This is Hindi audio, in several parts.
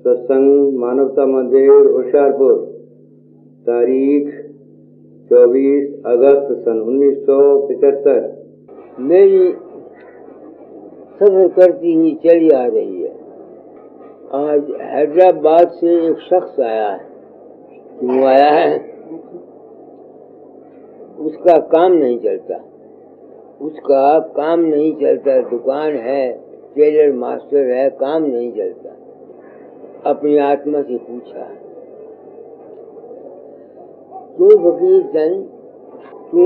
सत्संग मानवता मंदिर होशियारपुर, तारीख 24 अगस्त सन 1975। मेरी सफर करती हुई चली आ रही है। आज हैदराबाद से एक शख्स आया है। क्यों आया है? उसका काम नहीं चलता, दुकान है, टेलर मास्टर है, काम नहीं चलता। अपनी आत्मा से पूछा, क्यों फकीर चंद, तू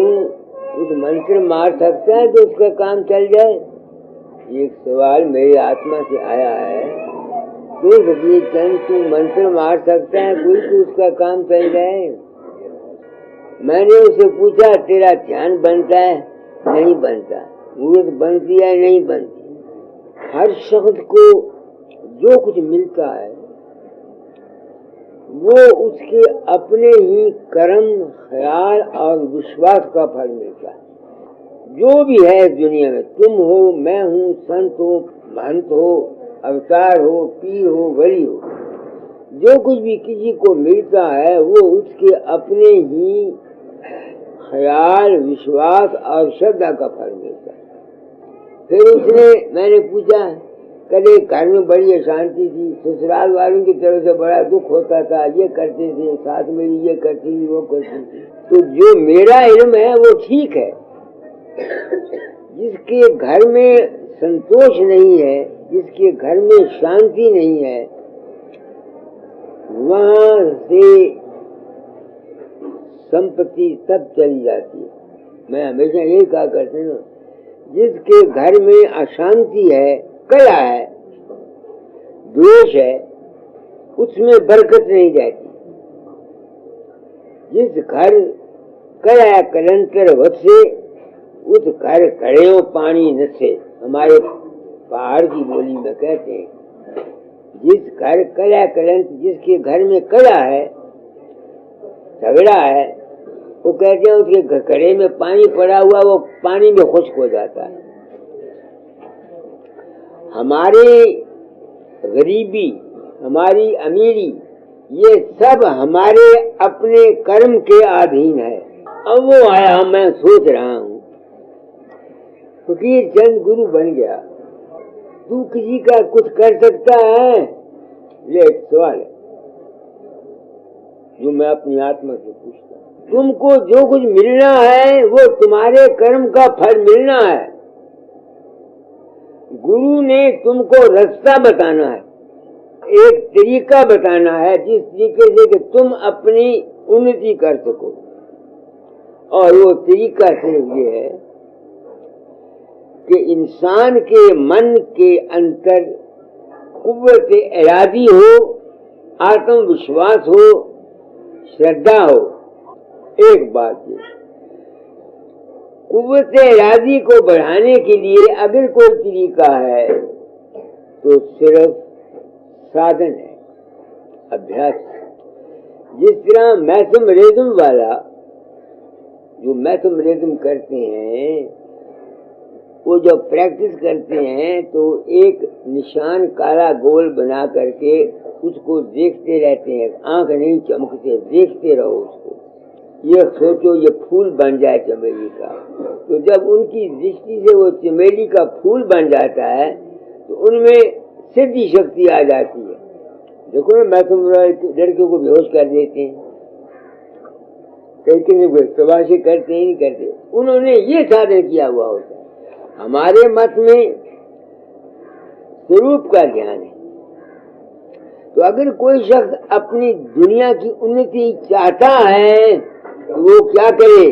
कुछ मंत्र मार सकता है तो उसका काम चल जाए? एक सवाल मेरी आत्मा से आया है। क्यों फकीर चंद, तू मंत्र मार सकता है कोई तो उसका काम चल जाए? मैंने उसे पूछा, तेरा ध्यान बनता है? नहीं बनता। मूर्त बनती है? नहीं बनती। हर शख्स को जो कुछ मिलता है वो उसके अपने ही कर्म, ख्याल और विश्वास का फल मिलता है। जो भी है इस दुनिया में, तुम हो, मैं हूँ, संत हो, महंत हो, अवतार हो, पीर हो, वली हो, जो कुछ भी किसी को मिलता है वो उसके अपने ही ख्याल, विश्वास और श्रद्धा का फल मिलता है। फिर मैंने पूछा, कभी घर में बड़ी अशांति थी, ससुराल वालों की तरफ से बड़ा दुख होता था, ये करते थे, साथ में ये करती थी, वो करती थी। तो जो मेरा इल्म है वो ठीक है। जिसके घर में संतोष नहीं है, जिसके घर में शांति नहीं है, वहां से संपत्ति सब चली जाती है। मैं हमेशा यही कहा करते ना, जिसके घर में अशांति है, कला है, द्वेष है, उसमें बरकत नहीं जाती। जिस घर कला कलंतर वसे, उस घर कड़ेओ पानी नसे। हमारे पहाड़ की बोली में कहते हैं, जिस घर कला कलंत, जिसके घर में कला है, झगड़ा है, वो कहते हैं उसके घड़े में पानी पड़ा हुआ वो पानी में खुश्क हो जाता है। हमारी गरीबी, हमारी अमीरी, ये सब हमारे अपने कर्म के अधीन है। अब वो आया, मैं सोच रहा हूँ, फकीर चंद गुरु बन गया, तू किसी का कुछ कर सकता है? ये एक सवाल है जो मैं अपनी आत्मा से पूछता हूँ। तुमको जो कुछ मिलना है वो तुम्हारे कर्म का फल मिलना है। गुरु ने तुमको रास्ता बताना है, एक तरीका बताना है जिस तरीके से कि तुम अपनी उन्नति कर सको। और वो तरीका सिर्फ ये है कि इंसान के मन के अंदर कुव्वत इरादी हो, आत्मविश्वास हो, श्रद्धा हो। एक बात ये, कुव्वत इरादी को बढ़ाने के लिए अगर कोई तरीका है तो सिर्फ साधन है, अभ्यास। जिस तरह मैथमेटिज्म वाला जो मैथमेटिज्म करते हैं, वो जब प्रैक्टिस करते हैं तो एक निशान काला गोल बना करके उसको देखते रहते हैं, आंख नहीं चमकते, देखते रहो उसको। ये सोचो ये फूल बन जाए चमेली का, तो जब उनकी दृष्टि से वो चमेली का फूल बन जाता है तो उनमें सिद्धि शक्ति आ जाती है। देखो ना, लड़कियों को बेहोश कर देते हैं, कहीं तबाशी करते ही नहीं करते, उन्होंने ये साधन किया हुआ होता है। हमारे मत में स्वरूप का ध्यान है। तो अगर कोई शख्स अपनी दुनिया की उन्नति चाहता है तो वो क्या करे?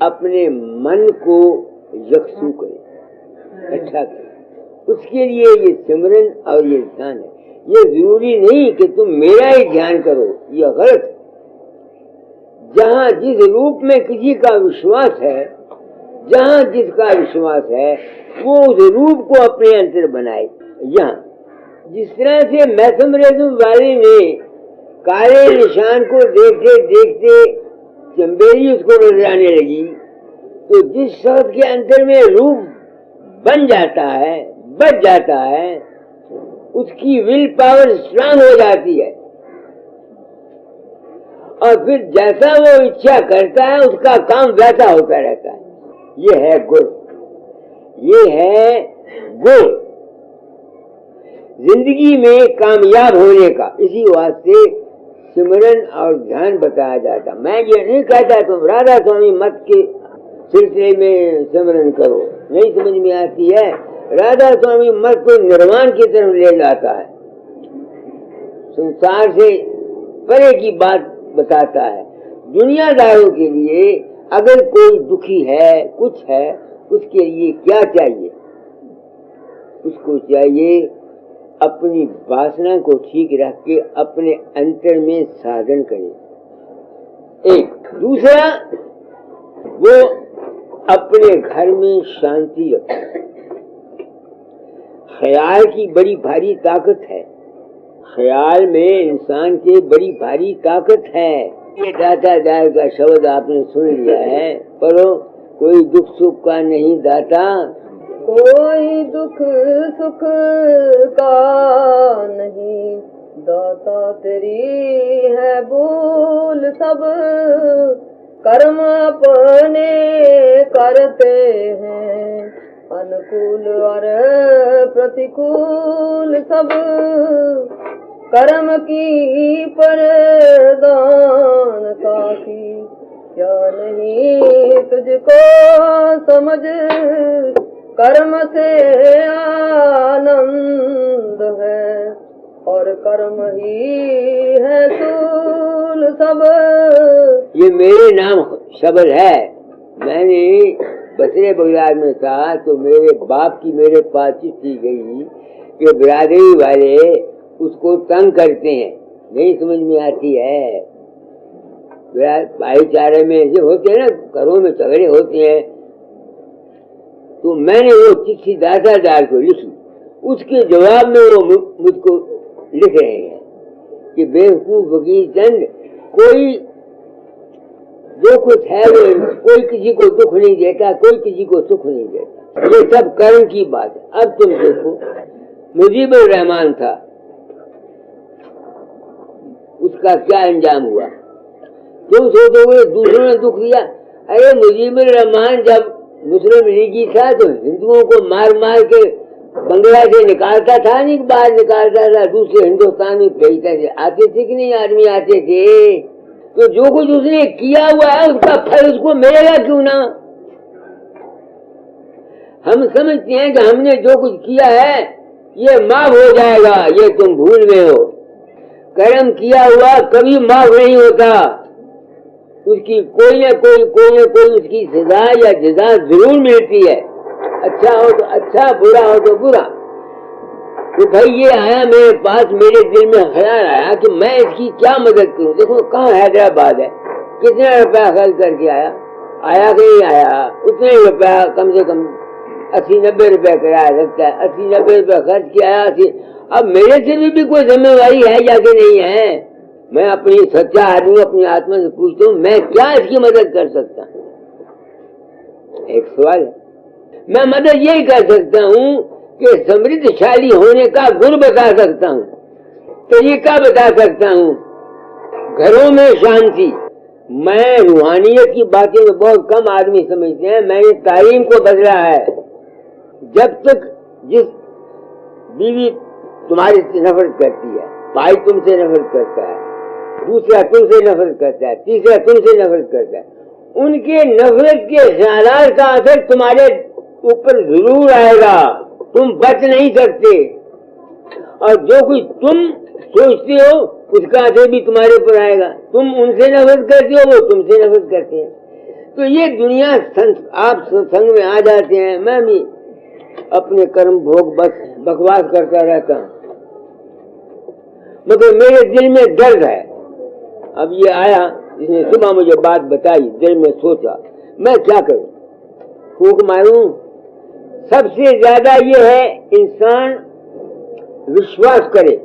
अपने मन को यकसू करे, अच्छा करे। उसके लिए ये सिमरन और ये ध्यान है। ये जरूरी नहीं कि तुम मेरा ही ध्यान करो, ये गलत है। जहाँ जिस रूप में किसी का विश्वास है, जहाँ जिसका विश्वास है, वो उस रूप को अपने अंतर बनाए। यहाँ जिस तरह से मैथमेटिज्म वाले ने काले निशान को देखते देखते चंबेली उसको नजर आने लगी, तो जिस शख्स के अंदर में रूप बन जाता है, बच जाता है, उसकी विल पावर स्ट्रांग हो जाती है और फिर जैसा वो इच्छा करता है उसका काम वैसा होता रहता है। ये है गुण, ये है गुण जिंदगी में कामयाब होने का। इसी वास्ते सिमरन और ध्यान बताया जाता। मैं ये नहीं कहता तुम राधा स्वामी मत के सिलसिले में सिमरन करो, नहीं समझ में आती है। राधा स्वामी मत को निर्वाण की तरफ ले जाता है, संसार से परे की बात बताता है। दुनियादारों के लिए अगर कोई दुखी है, कुछ है, उसके लिए क्या चाहिए? उसको चाहिए अपनी वासना को ठीक रख के अपने अंतर में साधन करे। एक दूसरा, वो अपने घर में शांति रखे। ख्याल की बड़ी भारी ताकत है, ख्याल में इंसान के बड़ी भारी ताकत है। ये दाता दार का शब्द आपने सुन लिया है, पर कोई दुख सुख का नहीं दाता, कोई दुख सुख का नहीं दाता, तेरी है भूल सब कर्म अपने करते हैं, अनुकूल और प्रतिकूल सब कर्म की प्रदानता की क्या नहीं तुझको समझ, कर्म से आनंद है और कर्म ही है सूल सब। ये मेरे नाम शब्द है। मैंने बसरे बगदाद में था तो मेरे बाप की मेरे पास चिट्ठी गई कि बिरादरी वाले उसको तंग करते हैं, नहीं समझ में आती है। भाईचारे में जो होते हैं ना, घरों में झगड़े होते हैं, तो मैंने वो चिट्ठी दातादार को लिखी। उसके जवाब में वो मुझको लिख रहे हैं कि बेवकूफ वकील चंद, कोई जो कुछ है वो कोई किसी को दुख नहीं देता, कोई किसी को सुख नहीं देता, ये सब कर्म की बात है। अब तुम देखो, मुजीबुर रहमान था, उसका क्या अंजाम हुआ? तुम सोचोगे दूसरों ने दुख दिया। अरे मुजीबुर रहमान जब मुस्लिम लीगी था तो हिंदुओं को मार मार के बंगला से निकालता था, नहीं बाहर निकालता था, दूसरे हिंदुस्तान में भेजता थे। आते थे कि नहीं आदमी आते थे? तो जो कुछ उसने किया हुआ है उसका फल उसको मिलेगा क्यों ना? हम समझते हैं कि हमने जो कुछ किया है ये माफ हो जाएगा, ये तुम भूल में हो। कर्म किया हुआ कभी माफ नहीं होता, उसकी कोई ना कोई उसकी सजा या जजा जरूर मिलती है। अच्छा हो तो अच्छा, बुरा हो तो बुरा। तो भाई ये आया मेरे पास, मेरे दिल में ख्याल आया कि मैं इसकी क्या मदद करूं। देखो कहाँ हैदराबाद है, कितना रुपया खर्च करके आया कि नहीं आया? उतने रुपया कम से कम 80-90 रुपया किराया लगता है, 80-90 रुपया खर्च किया आया। अब मेरे से भी कोई जिम्मेवारी है या कि नहीं है? मैं अपनी सच्चा आदमी अपनी आत्मा से पूछता हूँ, मैं क्या इसकी मदद कर सकता हूँ? एक सवाल है। मैं मदद यही कर सकता हूँ कि समृद्धशाली होने का गुण बता सकता हूँ, तरीका बता सकता हूँ, घरों में शांति। मैं रूहानियत की बातें में बहुत कम आदमी समझते हैं, मैंने तालीम को बदला है। जब तक जिस बीवी तुम्हारे से नफरत करती है, भाई तुमसे नफरत करता है, दूसरा तुमसे नफरत करता है, तीसरा तुमसे नफरत करता है, उनके नफरत के ख्यालात का असर तुम्हारे ऊपर जरूर आएगा, तुम बच नहीं सकते। और जो कुछ तुम सोचते हो उसका असर भी तुम्हारे ऊपर आएगा। तुम उनसे नफरत करते हो, वो तुमसे नफरत करते हैं। तो ये दुनिया आप संग में आ जाते हैं। मैं भी अपने कर्म भोग बस बकवास करता रहता हूँ, मगर मेरे दिल में दर्द है। अब ये आया, इसने सुबह मुझे बात बताई, दिल में सोचा मैं क्या करूं, फूंक मारूं? सबसे ज्यादा ये है इंसान विश्वास करे।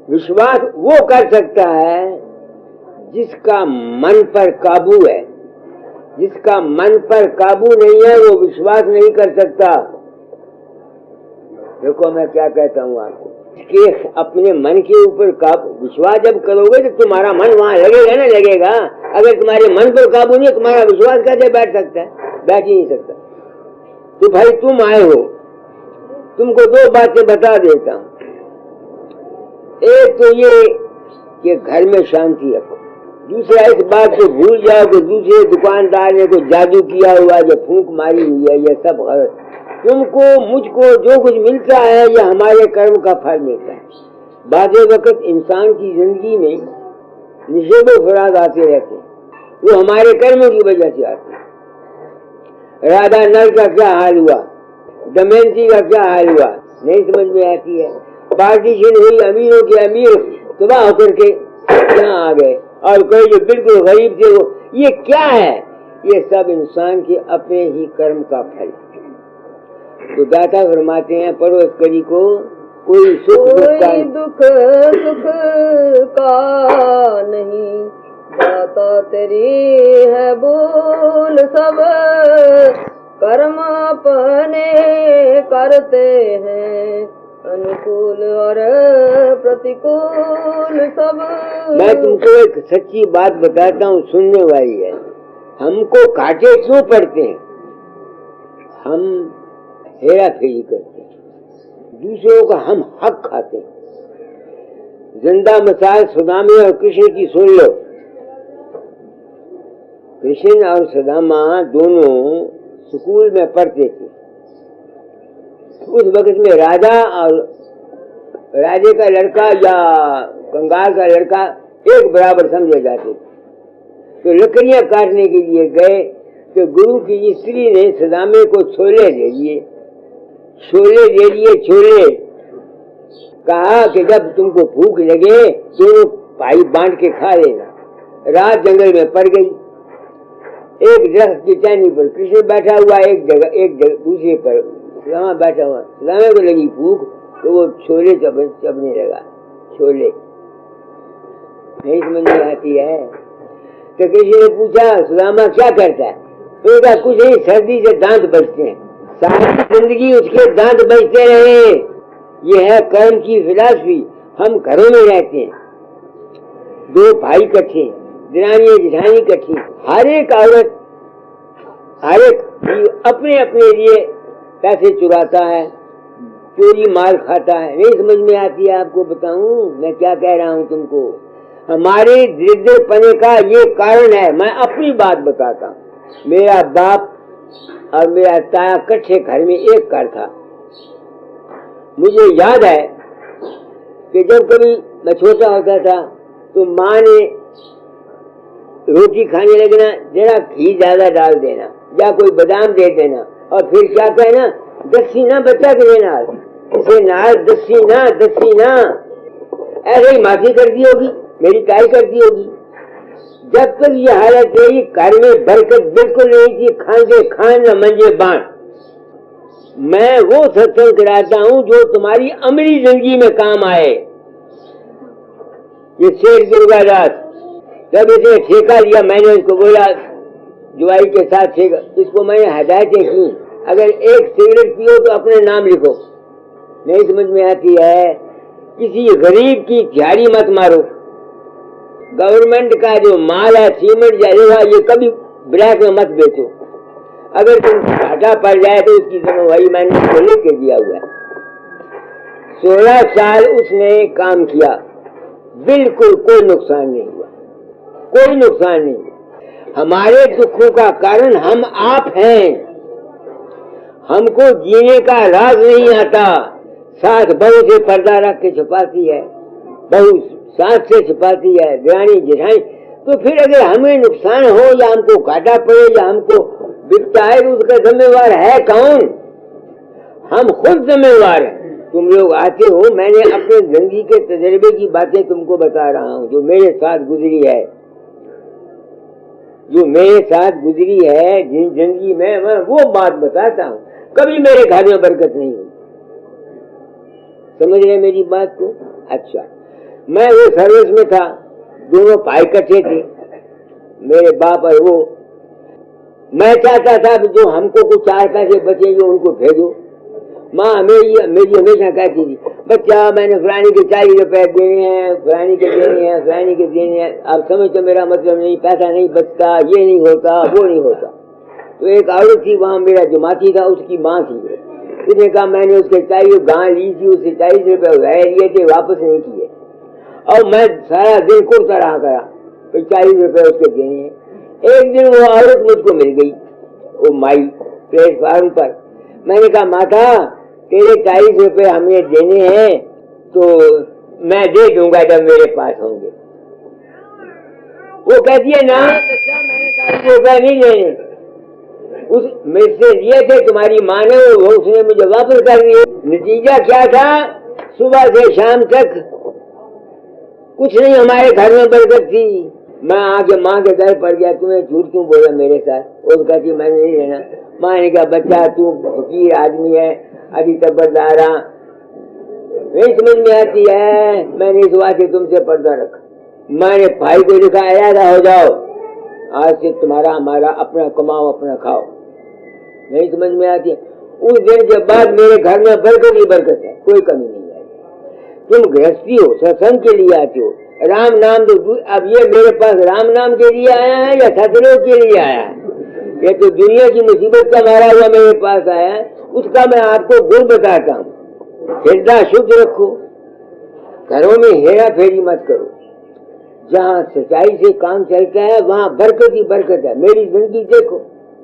विश्वास वो कर सकता है जिसका मन पर काबू है। जिसका मन पर काबू नहीं है वो विश्वास नहीं कर सकता। देखो मैं क्या कहता हूँ आपको कि अपने मन के ऊपर काबू, विश्वास जब करोगे तो तुम्हारा मन वहां लगेगा ना, लगेगा। अगर तुम्हारे मन पर काबू नहीं, तुम्हारा विश्वास कैसे बैठ सकता है? बैठ ही नहीं सकता। तो भाई तुम आए हो, तुमको दो बातें बता देता हूँ। एक तो ये कि घर में शांति रखो, दूसरा इस बात को भूल जाओ कि दूसरे दुकानदार ने कोई जादू किया हुआ, जो फूंक मारी हुई है, ये सब गलत। तुमको मुझको जो कुछ मिलता है ये हमारे कर्म का फल मिलता है। बाज़े वक्त इंसान की जिंदगी में निषेध फराज आते रहते हैं, वो हमारे कर्मों की वजह से आते हैं। राधा नल का क्या हाल हुआ, दमयंती का क्या हाल हुआ, नहीं समझ में आती है। पार्टीशन हुई, अमीरों के अमीर तबाह होकर के यहाँ आ गए, और कोई जो बिल्कुल गरीब थे वो, ये क्या है? ये सब इंसान के अपने ही कर्म का फल है। तो दाता फरमाते हैं पड़ोस करी को कोई सुख दुख सुख का नहीं, दाता तेरी है बोल सब, कर्म अपने करते हैं, अनुकूल और प्रतिकूल सब। मैं तुमको एक सच्ची बात बताता हूँ, सुनने वाली है। हमको कांटे क्यों पड़ते हैं? हम हेरा फेरी करते हैं, दूसरों का हम हक खाते हैं। जिंदा मिसाल सुदामा और कृष्ण की सुन लो। कृष्ण और सुदामा दोनों स्कूल में पढ़ते थे। उस वक्त में राजा और राजे का लड़का या कंगाल का लड़का एक बराबर समझे जाते थे। तो लकड़ियां काटने के लिए गए तो गुरु की स्त्री ने सुदामे को छोले दे दिए, छोले कहा कि जब तुमको भूख लगे तो भाई बांट के खा लेना। रात जंगल में पड़ गई। एक दरख्त की टहनी पर कृष्ण बैठा हुआ, एक जगह दूसरे पर सुदामा बैठा हुआ। सुदामे को लगी भूख तो वो छोले चबने लगा। छोले नहीं समझ में आती है। तो कृष्ण ने पूछा सुदामा क्या करता है? तो कहा कुछ नहीं, सर्दी से दांत बचते हैं। सारी जिंदगी उसके दांत बचते रहे। ये है कर्म की फिलॉसफी। हम घरों में रहते हैं, दो भाई इकट्ठे, दिरानी जिठानी इकट्ठी, हर एक औरत हर एक अपने अपने लिए पैसे चुराता है, चोरी माल खाता है। नहीं समझ में आती है आपको? बताऊं मैं क्या कह रहा हूं तुमको? हमारे दरिद्र पने का ये कारण है। मैं अपनी बात बताता हूं। मेरा बाप और मेरा ताया इकट्ठे घर में एक घर था। मुझे याद है कि जब कभी मैं छोटा होता था तो माँ ने रोटी खाने लगना, जरा घी ज्यादा डाल देना या कोई बादाम दे देना, और फिर क्या कहना, दक्षिणा बच्चा के देना, इसे नाल दक्षिणा दक्षिणा। ऐसे ही माफी करती होगी, मेरी काय करती होगी। जब तक ये हालत रही, घर में बरकत बिल्कुल नहीं थी। खाने खान न मंजे बांट। मैं वो सत्संग कराता हूँ जो तुम्हारी अमली जिंदगी में काम आए। ये शेर दुर्गादास, जब इसे ठेका लिया, मैंने उसको बोला जुआई के साथ ठेका, इसको मैंने हदायतें की, अगर एक सिगरेट पियो तो अपने नाम लिखो। नहीं समझ में आती है? किसी गरीब की झाड़ी मत मारो। गवर्नमेंट का जो माल है, सीमेंट जाएगा, ये कभी ब्लैक में मत बेचो। अगर तुम घाटा पड़ जाए तो उसकी जिम्मेवारी मैंने उसको लिख के दिया हुआ है। 16 साल उसने काम किया, बिल्कुल कोई नुकसान नहीं हुआ, कोई नुकसान नहीं हुआ। हमारे दुखों का कारण हम आप हैं। हमको जीने का राज नहीं आता। साथ बहू से पर्दा रख के छुपाती है, बहू साथ से छुपाती है, दिरानी जेठानी। तो फिर अगर हमें नुकसान हो या हमको घाटा पड़े या हमको बिकता है, तो उसका जिम्मेवार है कौन? हम खुद जिम्मेवार हैं। तुम लोग आते हो, मैंने अपने जिंदगी के तजर्बे की बातें तुमको बता रहा हूँ, जो मेरे साथ गुजरी है, जो मेरे साथ गुजरी है जिंदगी में, मैं वो बात बताता हूँ। कभी मेरे घर में बरकत नहीं हुई। समझ रहे मेरी बात को? अच्छा, मैं वो सर्विस में था, दोनों भाई इकट्ठे थे, मेरे बाप और वो। मैं चाहता था कि जो हमको कुछ 4 पैसे बचेंगे उनको भेजो। माँ मेरी हमेशा कहती थी, बच्चा मैंने फलानी के 40 रुपए देने हैं, फलानी के देने हैं, फलानी के देने हैं। अब समझ तो मेरा मतलब नहीं, पैसा नहीं बचता, ये नहीं होता, वो नहीं होता। तो एक औरत थी वहाँ, मेरा जो माती था उसकी माँ थी, उसने कहा मैंने उसके 40 गां ली थी, उससे 40 रुपए उधार लिए थे, वापस नहीं किए। और मैं सारा दिन कुर्ता रहा करा, 40 रुपए उसके देने हैं। एक दिन वो औरत मुझको मिल गई, वो माई प्लेटफार्म पर। मैंने कहा माता तेरे 40 रुपए हमें देने हैं, तो मैं दे दूंगा जब मेरे पास होंगे। वो कहती है ना मैंने 40 रुपए नहीं लेने, उस मेरे से लिए थे तुम्हारी माँ ने, वो उसने मुझे वापस कर दिए। नतीजा क्या था, सुबह से शाम तक कुछ नहीं हमारे घर में बरकत थी। मैं आके माँ के घर पर गया, तुम्हें झूठ क्यों बोला मेरे साथ? और कहती मैंने नहीं लेना। माँ ने कहा बच्चा तू फकीर आदमी है, अभी तबरदारा नहीं समझ में आती है, मैंने इस बात से तुमसे पर्दा रखा। मैंने भाई को लिखा ऐसा हो जाओ, आज से तुम्हारा हमारा अपना कमाओ अपना खाओ। नहीं समझ में आती है। उस दिन के बाद मेरे घर में बरकत ही बरकत है, कोई कमी नहीं आई। तुम गृहस्थी हो, सत्संग के लिए आते हो, राम नाम तो अब ये मेरे पास राम नाम के लिए आया है या सतलोक के लिए आया है? ये तो दुनिया की मुसीबत का मारा हुआ मेरे पास आया है, उसका मैं आपको गुण बताता हूँ। हृदय शुद्ध रखो, घरों में हेरा फेरी मत करो। जहाँ सच्चाई से काम चलता है वहाँ बरकत ही बरकत है। मेरी जिंदगी देखो,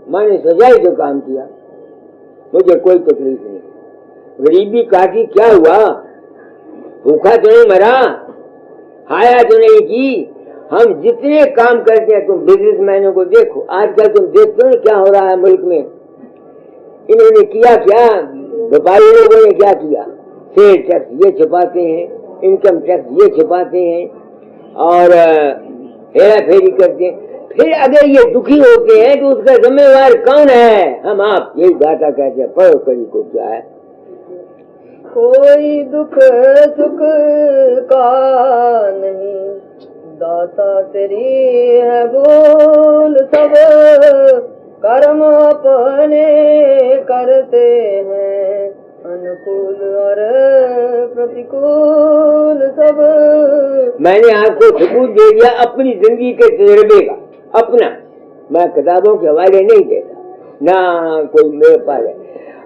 मैंने सच्चाई से काम किया, मुझे कोई तकलीफ नहीं। गरीबी काटी क्या हुआ, भूखा तो नहीं मरा, हाया तो नहीं की। हम जितने काम करते हैं, तुम बिजनेसमैनों को देखो, आजकल तुम देखते हो क्या हो रहा है मुल्क में। इन्होंने किया क्या, व्यापारी लोगों ने क्या किया, सेल टैक्स ये छिपाते हैं, इनकम टैक्स ये छिपाते हैं और हेरा फेरी करते हैं। फिर अगर ये दुखी होते हैं तो उसका जिम्मेवार कौन है? हम आप। यही गाथा कहते हैं, पढ़ो कड़ी को क्या है। कोई दुख सुख का नहीं, दाता तेरी है बोल सब, कर्म अपने करते हैं, अनुकूल और प्रतिकूल सब। मैंने आपको सबूत दे दिया अपनी जिंदगी के तजर्बे का, अपना। मैं किताबों के हवाले नहीं देता, ना कोई मेरे पास है।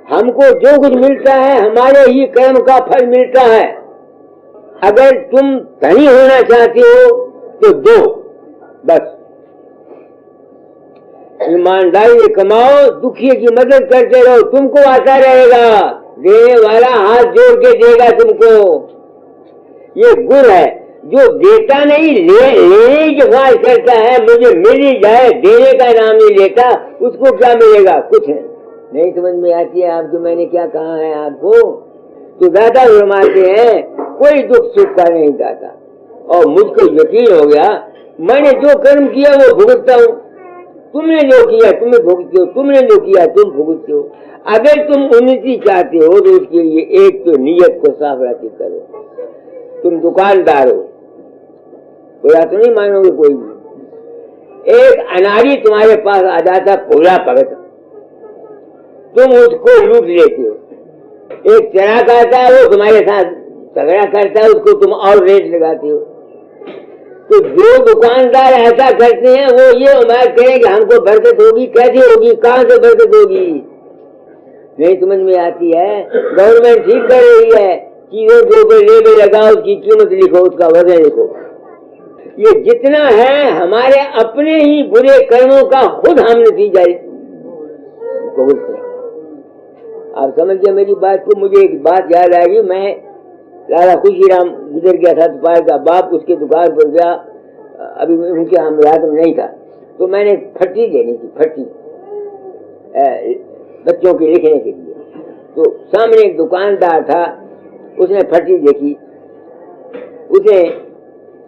हमको जो कुछ मिलता है हमारे ही कर्म का फल मिलता है। अगर तुम धनी होना चाहते हो तो दो, बस ईमानदारी से कमाओ, दुखिए की मदद करते रहो, तुमको आता रहेगा। देने वाला हाथ जोड़ के देगा तुमको। ये गुण है। जो देता नहीं लेने की ख्वाहिश करता है, मुझे मिल ही जाए, देने का नाम नहीं लेता, उसको क्या मिलेगा? कुछ नहीं समझ में आती है आपको मैंने क्या कहा है आपको। तो दादा फरमाते हैं कोई दुख सुख का नहीं दाता। और मुझको यकीन हो गया, मैंने जो कर्म किया वो भुगतता हूँ। तुमने जो किया तुम्हें भुगतते हो, तुमने जो किया तुम भुगतते हो। अगर तुम उन्नति चाहते हो तो उसके लिए एक तो नियत को साफ रखी करो। तुम दुकानदार हो, बुरा तो नहीं मानोगे कोई भी। एक अनाड़ी तुम्हारे पास आ जाता पूरा भगत, तुम उसको लूट लेते हो। एक चराग आता है, वो तुम्हारे साथ झगड़ा करता है, उसको तुम और रेट लगाते हो। तो जो दुकानदार ऐसा करते हैं वो ये उम्मीद करें कि हमको बरकत होगी। कैसे होगी, कहाँ से बरकत होगी? नहीं समझ में आती है। गवर्नमेंट ठीक कर रही है, चीजों के ऊपर लेबल लगाओ, उसकी कीमत लिखो, उसका वजन लिखो। ये जितना है हमारे अपने ही बुरे कर्मों का खुद हम नतीजा भुगतते हैं। आप समझ गए मेरी बात को। मुझे एक बात याद आएगी, मैं लाला खुशीराम गुजर गया था, दोपहर का बाप उसके दुकान पर गया, अभी उनके हम रात में नहीं था, तो मैंने फट्टी देनी थी, फट्टी बच्चों के लिखने के लिए। तो सामने एक दुकानदार था, उसने फट्टी देखी, उसे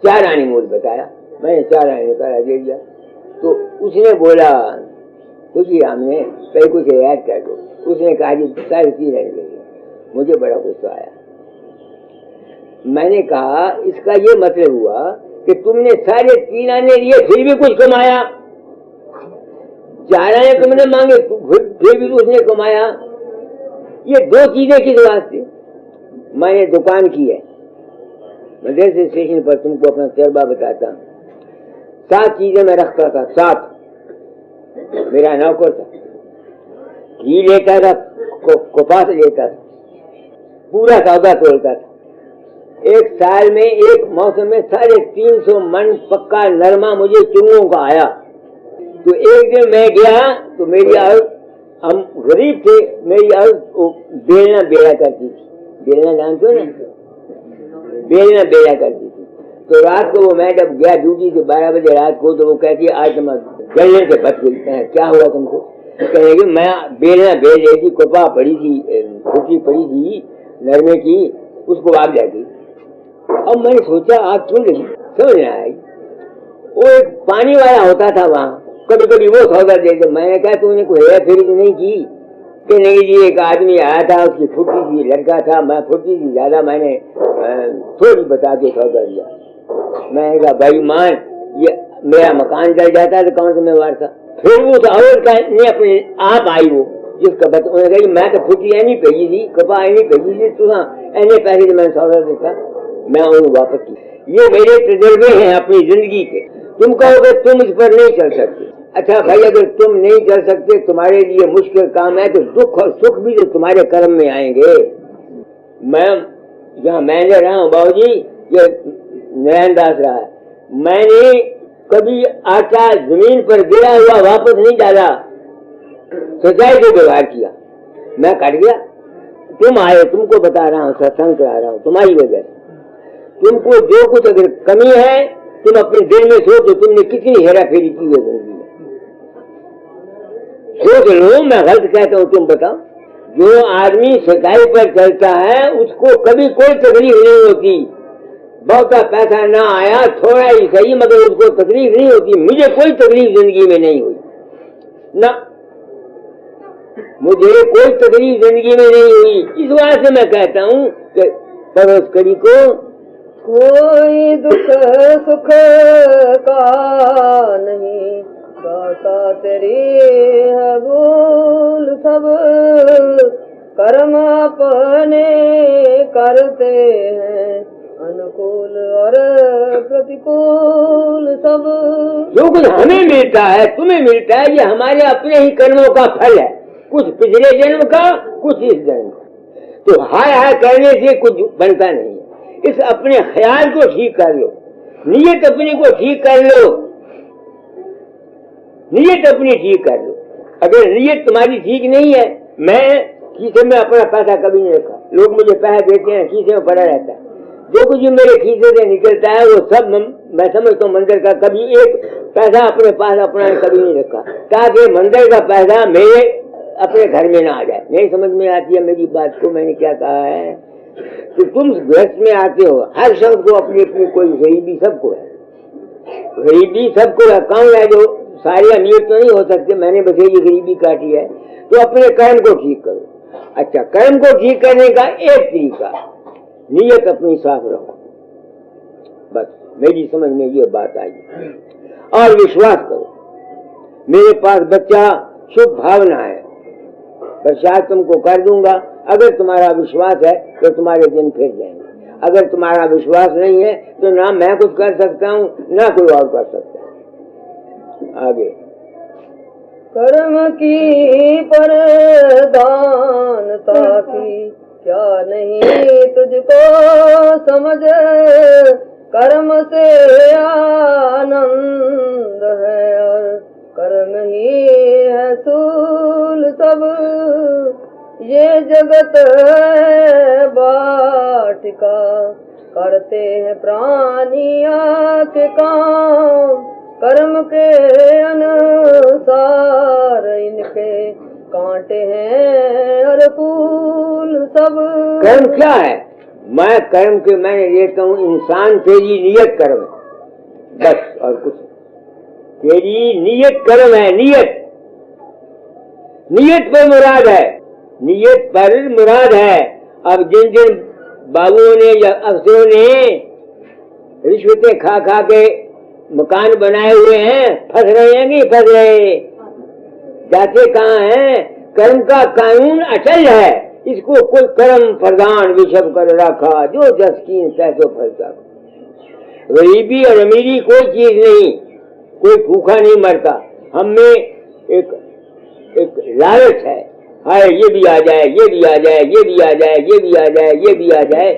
4 आने मूल बताया, मैंने 4 आने का दे दिया। तो उसने बोला खुशीराम ने कहीं कुछ रियायत कर दो। उसने कहा जी 3.5 आने लगे। मुझे बड़ा गुस्सा आया। मैंने कहा इसका ये मतलब हुआ कि तुमने 3.5 आने लिए फिर भी कुछ कमाया, 4 आने तुमने मांगे फिर भी उसने कमाया। ये दो चीजें किस वास्ते? मैंने दुकान की है, मदरसे स्टेशन पर, तुमको अपना तजर्बा बताता हूँ। 7 चीजें मैं रखता था, 7। मेरा नौकर था, घी लेता था, कपास लेता था, पूरा सौदा तोलता था। एक साल में, एक मौसम में 350 मन पक्का नरमा मुझे चुंगों का आया। तो एक दिन मैं गया तो मेरी औरत, हम गरीब थे, मेरी औरत बेलना बेला करती थी। बेलना जानते हो ना? बेलना बेला करती थी। तो रात को वो, मैं जब गया ड्यूटी से 12 बजे रात को, तो वो कहती है आज तुम जलने से बच गई। क्या हुआ तुमको? कहने कि मैं बेलना बेल रही थी, कपा पड़ी थी, फूटी पड़ी थी नरमे की, उसको आग लगी। अब मैंने सोचा आग क्यों लगी, समझ नहीं आई। वो एक पानी वाला होता था वहाँ, कभी कभी वो सौदा दे दे। मैंने कहा तुमने कोई हेरा फेरी तो नहीं की? कि नहीं जी, एक आदमी आया था, उसकी फुटी थी, लड़का था, मैं फुटी थी ज्यादा, मैंने थोड़ी बता के सौदा दिया। मैंने कहा भाई मान, ये मेरा मकान जल जाता तो कौन जिम्मेवार था? फिर वो औरत का ने अपने आप आई, वो जिसका बता, उन्होंने कहा मैं तो फुटी नहीं भेजी थी, कपा नहीं भेजी थी, तू ऐसे पैसे से मैंने सौदा देता, मैं उन्हें वापस की। ये मेरे तजुर्बे हैं अपनी जिंदगी के। तुम कहोगे तुम इस पर नहीं चल सकते। अच्छा भाई, अगर तुम नहीं चल सकते, तुम्हारे लिए मुश्किल काम है, तो दुख और सुख भी तो तुम्हारे कर्म में आएंगे। मैं जहाँ मैनेजर रहा हूँ बाबूजी, ये नारायण दास रहा है, मैंने कभी आटा जमीन पर गिरा हुआ वापस नहीं डाला, सच्चाई को व्यवहार किया। मैं कट गया, तुम आए, तुमको बता रहा हूँ, सत्संग करा रहा हूँ तुम्हारी वजह से। तुमको जो कुछ अगर कमी है, तुम अपने दिल में सोचो तुमने कितनी हेरा फेरी की है जिंदगी में। सोच लो, मैं गलत कहता हूँ तुम बताओ। जो आदमी सच्चाई पर चलता है उसको कभी कोई तकलीफ नहीं होती। बहुता पैसा ना आया, थोड़ा ही सही, मगर उसको तकलीफ नहीं होती। मुझे कोई तकलीफ जिंदगी में नहीं हुई ना, मुझे कोई तकलीफ जिंदगी में नहीं हुई। इस बात से मैं कहता हूँ कि पड़ोस करी को कोई दुख सुख का नहीं, दाता तेरी है भूल सब, कर्म अपने करते हैं, अनुकूल और प्रतिकूल सब। जो कुछ हमें मिलता है, तुम्हें मिलता है, ये हमारे अपने ही कर्मों का फल है, कुछ पिछले जन्म का, कुछ इस जन्म का। तो हाय हाय करने से कुछ बनता नहीं है। इस अपने ख्याल को ठीक कर लो, नीयत अपने को ठीक कर लो, नीयत अपनी ठीक कर लो। अगर नीयत तुम्हारी ठीक नहीं है, मैं खीसे में अपना पैसा कभी नहीं रखा, लोग मुझे पैसा देते हैं, खीसे में पड़ा रहता है। जो कुछ मेरे खीसे से निकलता है वो सब मैं समझता हूँ मंदिर का। कभी एक पैसा अपने पास अपना कभी नहीं रखा, ताकि मंदिर का पैसा मेरे अपने घर में ना आ जाए। नहीं समझ में आती है मेरी बात को? मैंने क्या कहा है कि तुम गृहस्थ में आते हो, हर शब्द को अपनी अपनी कोई गरीबी सबको है, गरीबी सबको है। कौन है जो सारी अमीर तो नहीं हो सकते, मैंने बस ये गरीबी काटी है। तो अपने कर्म को ठीक करो। अच्छा, कर्म को ठीक करने का एक तरीका, नीयत अपनी साफ रखो, बस मेरी समझ में ये बात आई। और विश्वास करो, मेरे पास बच्चा शुभ भावना है, प्रसाद तुमको कर दूंगा। अगर तुम्हारा विश्वास है तो तुम्हारे दिन फिर जाएंगे। अगर तुम्हारा विश्वास नहीं है तो ना मैं कुछ कर सकता हूँ, ना कोई और कर सकता है। आगे कर्म की परदानता की क्या नहीं तुझको समझ, कर्म से आनंद है और कर्म ही है सूल सब। ये जगत है बाटिका, करते हैं प्राणिया के काम, कर्म के अनुसार इनके कांटे हैं और फूल सब। कर्म क्या है? मैं कर्म के मैंने लेता हूँ इंसान तेरी नियत कर्म है, बस और कुछ। तेरी नियत कर्म है, नियत, नियत पर मुराद है, नियत पर मुराद है। अब जिन जिन बाबुओं ने या अफसरों ने रिश्वतें खा खा के मकान बनाए हुए हैं, फंस रहे हैं नहीं फंस रहे? जाते कहाँ हैं? कर्म का कानून अचल है, इसको कोई कर्म प्रधान विषम कर रखा, जो जस कीन तैसो फलता। गरीबी और अमीरी कोई चीज नहीं, कोई भूखा नहीं मरता। हम में एक लालच है, हाय ये भी आ जाए, ये भी आ जाए, ये भी आ जाए, ये भी आ जाए, ये भी आ जाए।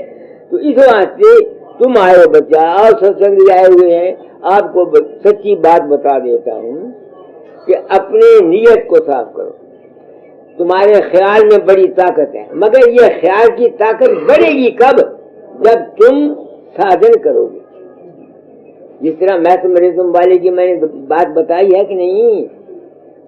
तो इस वास्ते तुम आए हो बच्चा, और सत्संग आए हुए हैं, आपको सच्ची बात बता देता हूँ कि अपने नियत को साफ करो। तुम्हारे ख्याल में बड़ी ताकत है, मगर ये ख्याल की ताकत बढ़ेगी कब? जब तुम साधन करोगे। जिस तरह मैथमेटिज्म वाले की मैंने बात बताई है कि नहीं,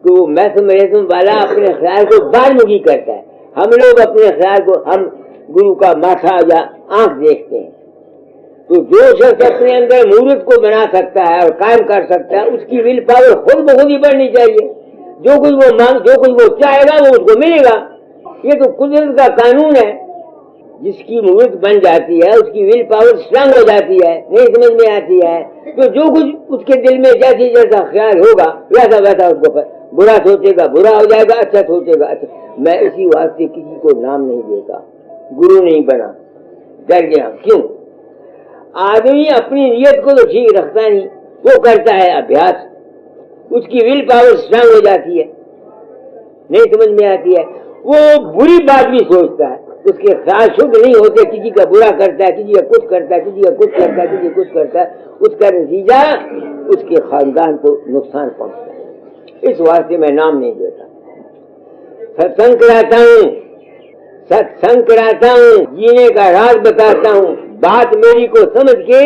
तो मैथमेटिज्म वाला अपने ख्याल को बारमुखी करता है। हम लोग अपने ख्याल को हम गुरु का माथा या आंख देखते हैं। तो जो शख्स अपने अंदर मूर्त को बना सकता है और कायम कर सकता है, उसकी विल पावर खुद ब खुद ही बढ़नी चाहिए। जो कुछ वो चाहेगा वो उसको मिलेगा। ये तो कुदरत का कानून है। जिसकी मूर्त बन जाती है उसकी विल पावर स्ट्रांग हो जाती है, नहीं समझ में आती है। तो जो कुछ उसके दिल में जैसी जैसा ख्याल होगा वैसा वैसा उसको बुरा सोचेगा बुरा हो जाएगा, अच्छा सोचेगा अच्छा। मैं इसी वास्ते किसी को नाम नहीं देता, गुरु नहीं बना, डर गया। क्यों? आदमी अपनी नियत को तो ठीक रखता नहीं, वो करता है अभ्यास, उसकी विल पावर स्ट्रांग हो जाती है, नहीं समझ में आती है। वो बुरी बात भी सोचता है, उसके ख्याल शुद्ध नहीं होते, किसी का बुरा करता है, किसी का कुछ करता है, किसी का कुछ करता है, किसी कुछ करता है, उसका नतीजा उसके खानदान को नुकसान पहुंचता है। इस वास्ते मैं नाम नहीं देता। सत्संग कराता हूँ, सत्संग कराता हूँ, जीने का राज बताता हूँ। बात मेरी को समझ के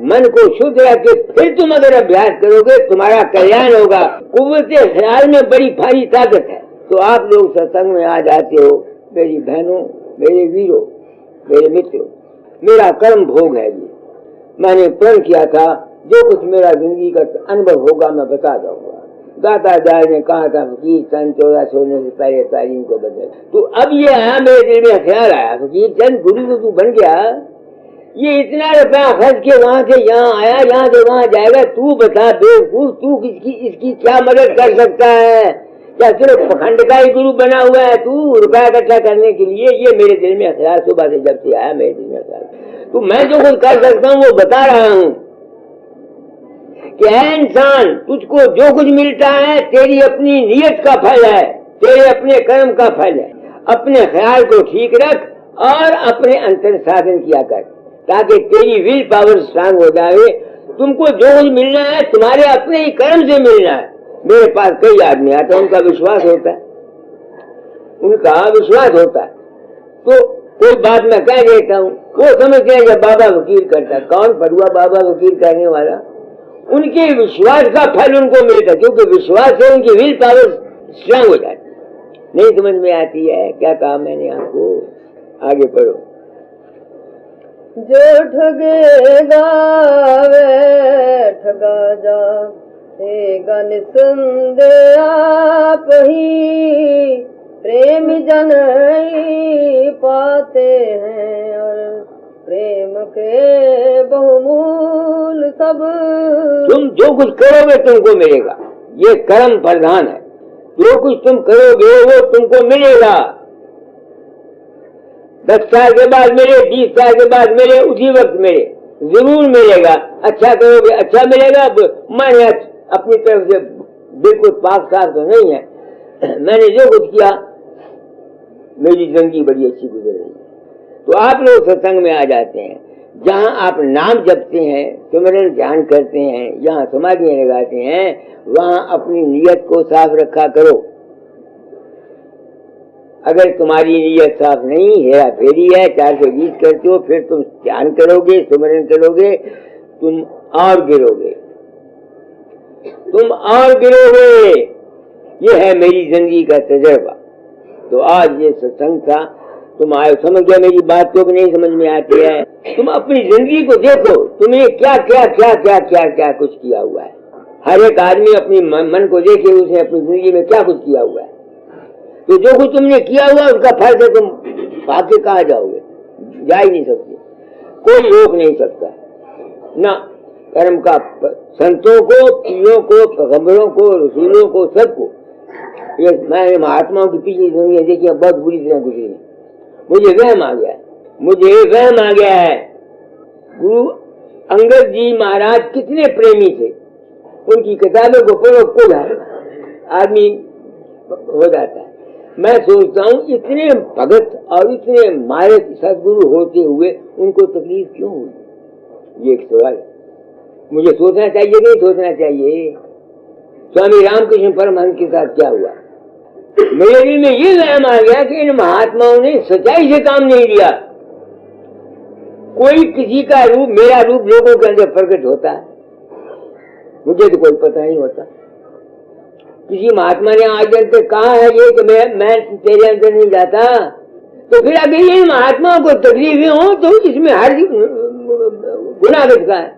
मन को शुद्ध रख के फिर तुम अगर अभ्यास करोगे तुम्हारा कल्याण होगा। कुव्वते ख्याल में बड़ी भारी ताकत है। तो आप लोग सत्संग में आ जाते हो, मेरी बहनों, मेरे वीरों, मेरे मित्रों, मेरा कर्म भोग है ये। मैंने प्रण किया था जो कुछ मेरा जिंदगी का अनुभव होगा मैं बता दूंगा। दाता दास ने कहा था फकीर चंद 14 छोड़ने से पहले तालीम को बदल। तो अब ये आया मेरे दिल में ख्याल आया, फकीर चंद गुरु तो तू बन गया, ये इतना रुपया खर्च के वहां से यहाँ आया, यहाँ से वहां जाएगा, तू बता बेवकूफ, तू इसकी क्या मदद कर सकता है? क्या सिर्फ पखंड का ही गुरु बना हुआ है तू रुपया इकट्ठा करने के लिए? ये मेरे दिल में ख्याल सुबह से जब से आया मेरे दिल में ख्याल, तो मैं जो कुछ कर सकता हूँ वो बता रहा हूँ कि है इंसान, तुझको जो कुछ मिलता है तेरी अपनी नियत का फल है, तेरे अपने कर्म का फल है। अपने ख्याल को ठीक रख और अपने अंतर साधन किया कर ताकि तेरी विल पावर स्ट्रांग हो जाए। तुमको जो कुछ मिलना है तुम्हारे अपने ही कर्म से मिलना है। मेरे पास कई आदमी आते हैं, उनका विश्वास होता है, उनका विश्वास होता है, तो कोई बात मैं कह देता हूँ, वो समझते हैं जब बाबा वकील करता है। कौन पढ़ुआ बाबा वकील करने वाला? उनके विश्वास का फल उनको मिलता है, क्योंकि विश्वास से उनकी विल पावर स्ट्रांग हो जाती है। नहीं समझ में आती है क्या कहा मैंने आपको? आगे पढ़ो। जो ठगेगा वे ठगा जाएगा निसंदेह आप ही, प्रेम जन ही पाते हैं और प्रेम के बहुमूल सब। तुम जो कुछ करोगे तुमको मिलेगा, ये कर्म प्रधान है। जो कुछ तुम करोगे वो तुमको मिलेगा। 10 साल के बाद मिले, 20 साल के बाद मिले, उसी वक्त मिले, जरूर मिलेगा। अच्छा करोगे अच्छा मिलेगा। मैंने अपनी तरफ से बिल्कुल पाक साफ तो नहीं है, मैंने जो कुछ किया मेरी जिंदगी बड़ी अच्छी गुजर रही है। तो आप लोग सत्संग में आ जाते हैं, जहाँ आप नाम जपते हैं, सिमरन ध्यान करते हैं, जहाँ समाधियां लगाते हैं, वहाँ अपनी नियत को साफ रखा करो। अगर तुम्हारी नियत साफ नहीं, हेरा फेरी है, 420 करते हो, फिर तुम ध्यान करोगे, सिमरन करोगे, तुम और गिरोगे, तुम और गिरोगे। ये है मेरी जिंदगी का तजर्बा। तो आज ये सत्संग था, तुम आए, समझ गया मेरी बात को कि नहीं समझ में आती है? तुम अपनी जिंदगी को देखो, तुमने क्या क्या क्या क्या क्या क्या कुछ किया हुआ है। हर एक आदमी अपनी मन को देखे, उसने अपनी जिंदगी में क्या कुछ किया हुआ है। तो जो कुछ तुमने किया हुआ उसका फल से तुम पाके कहाँ जाओगे? जा ही नहीं सकते, कोई रोक नहीं सकता ना। कर्म का संतों को, पीरों को, पैगंबरों को, रसूलों को, सबको ये मैं महात्माओं के पीछे दुनिया देखिए बहुत बुरी तरह गुजरी है। मुझे वहम आ गया, मुझे वहम आ गया है। गुरु अंगद जी महाराज कितने प्रेमी थे, उनकी किताबों को पढ़ो को आदमी हो जाता है। मैं सोचता हूँ इतने भगत और इतने मारक सदगुरु होते हुए उनको तकलीफ क्यों हुई, ये एक सवाल है। मुझे सोचना चाहिए नहीं सोचना चाहिए। स्वामी रामकृष्ण परमहंस के साथ क्या हुआ, मेरे दिल में ये वहम आ गया कि इन महात्माओं ने सच्चाई से काम नहीं लिया। कोई किसी का रूप, मेरा रूप लोगों के अंदर प्रकट होता है, मुझे तो कोई पता नहीं होता। किसी महात्मा ने आज तक कहा है ये कि मैं तेरे अंदर नहीं जाता, तो फिर अगर ये महात्माओं को तकलीफें हो तो इसमें हर गुनाह किसका है।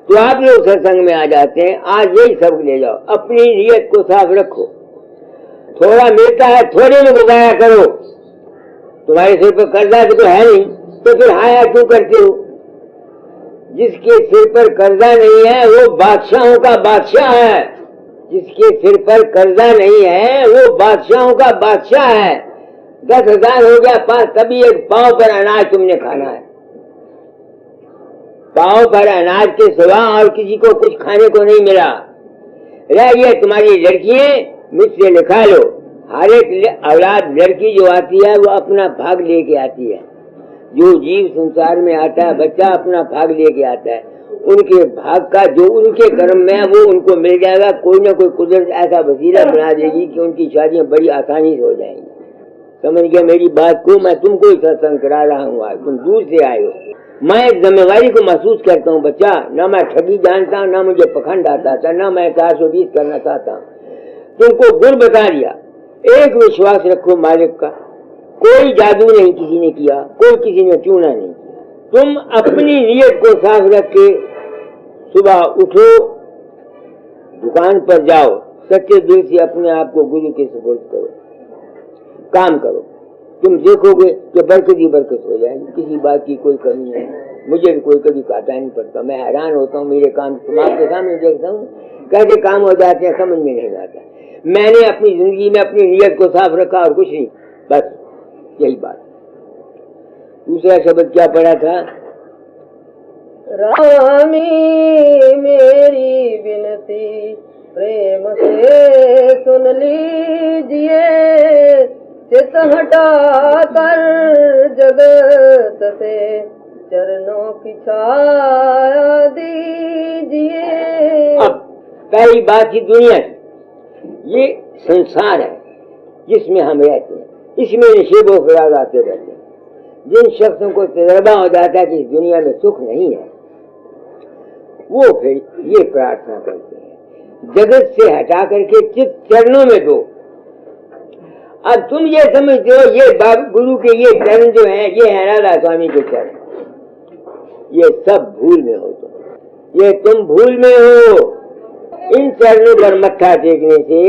तो आप लोग सत्संग में आ जाते हैं, आज यही सबक ले जाओ, अपनी नीयत को साफ रखो। थोड़ा मिलता है थोड़े में गुजारा करो। तुम्हारे सिर पर कर्जा तो है नहीं, तो फिर हाया क्यों करते हो। जिसके सिर पर कर्जा नहीं है वो बादशाहों का बादशाह है, जिसके सिर पर कर्जा नहीं है वो बादशाहों का बादशाह है। 10,000 हो गया पास, तभी एक पाव पर अनाज तुमने खाना है। पाव पर अनाज के सिवा और किसी को कुछ खाने को नहीं मिला। रह गया तुम्हारी लड़कियां, मुझसे लिखा लो, हर एक औलाद लड़की जो आती है वो अपना भाग लेके आती है। जो जीव संसार में आता है बच्चा अपना भाग लेके आता है। उनके भाग का जो उनके कर्म में है वो उनको मिल जाएगा। कोई ना कोई कुदरत ऐसा वसीला बना देगी कि उनकी शादियां बड़ी आसानी से हो जाएंगी। समझ गया मेरी बात को। मैं तुमको ही सत्संग करा रहा हूँ, आज तुम दूर से आए हो। मैं एक जिम्मेवारी को महसूस करता हूँ बच्चा, ना मैं ठगी जानता हूँ, ना मुझे पखंड आता था, ना मैं 420 करना चाहता हूँ। तुमको गुण बता दिया। एक विश्वास रखो मालिक का, कोई जादू नहीं किसी ने किया, कोई किसी ने चूना नहीं किया। तुम अपनी नीयत को साफ रख के सुबह उठो, दुकान पर जाओ, सच्चे दिल से अपने आप को गुरु के सुपुर्द करो, काम करो। तुम देखोगे कि बरकत ही बरकत हो जाएगी, किसी बात की कोई कमी नहीं। मुझे कोई कभी काटा नहीं पड़ता, मैं हैरान होता हूँ। मेरे काम तुम आपके सामने देखता हूँ, कैसे काम हो जाते हैं समझ में नहीं आता। मैंने अपनी जिंदगी में अपनी नीयत को साफ रखा और कुछ नहीं, बस यही बात। दूसरा शब्द क्या पढ़ा था, रामी मेरी विनती प्रेम से सुन लीजिए, चित हटा कर जगत से चरणों की छाया दीजिए। अब पहली बात ही दुनिया, ये संसार है जिसमें हम रहते हैं, इसमें नशेबो ख्याल आते रहते हैं। जिन शख्सों को तजर्बा हो जाता है कि इस दुनिया में सुख नहीं है, वो फिर ये प्रार्थना करते हैं जगत से हटा करके चित चरणों में दो। अब तुम ये समझते हो ये गुरु के ये चरण जो है ये है राधा स्वामी के चरण, ये सब भूल में हो तुम, ये तुम भूल में हो। इन चरणों पर मत्था टेकने से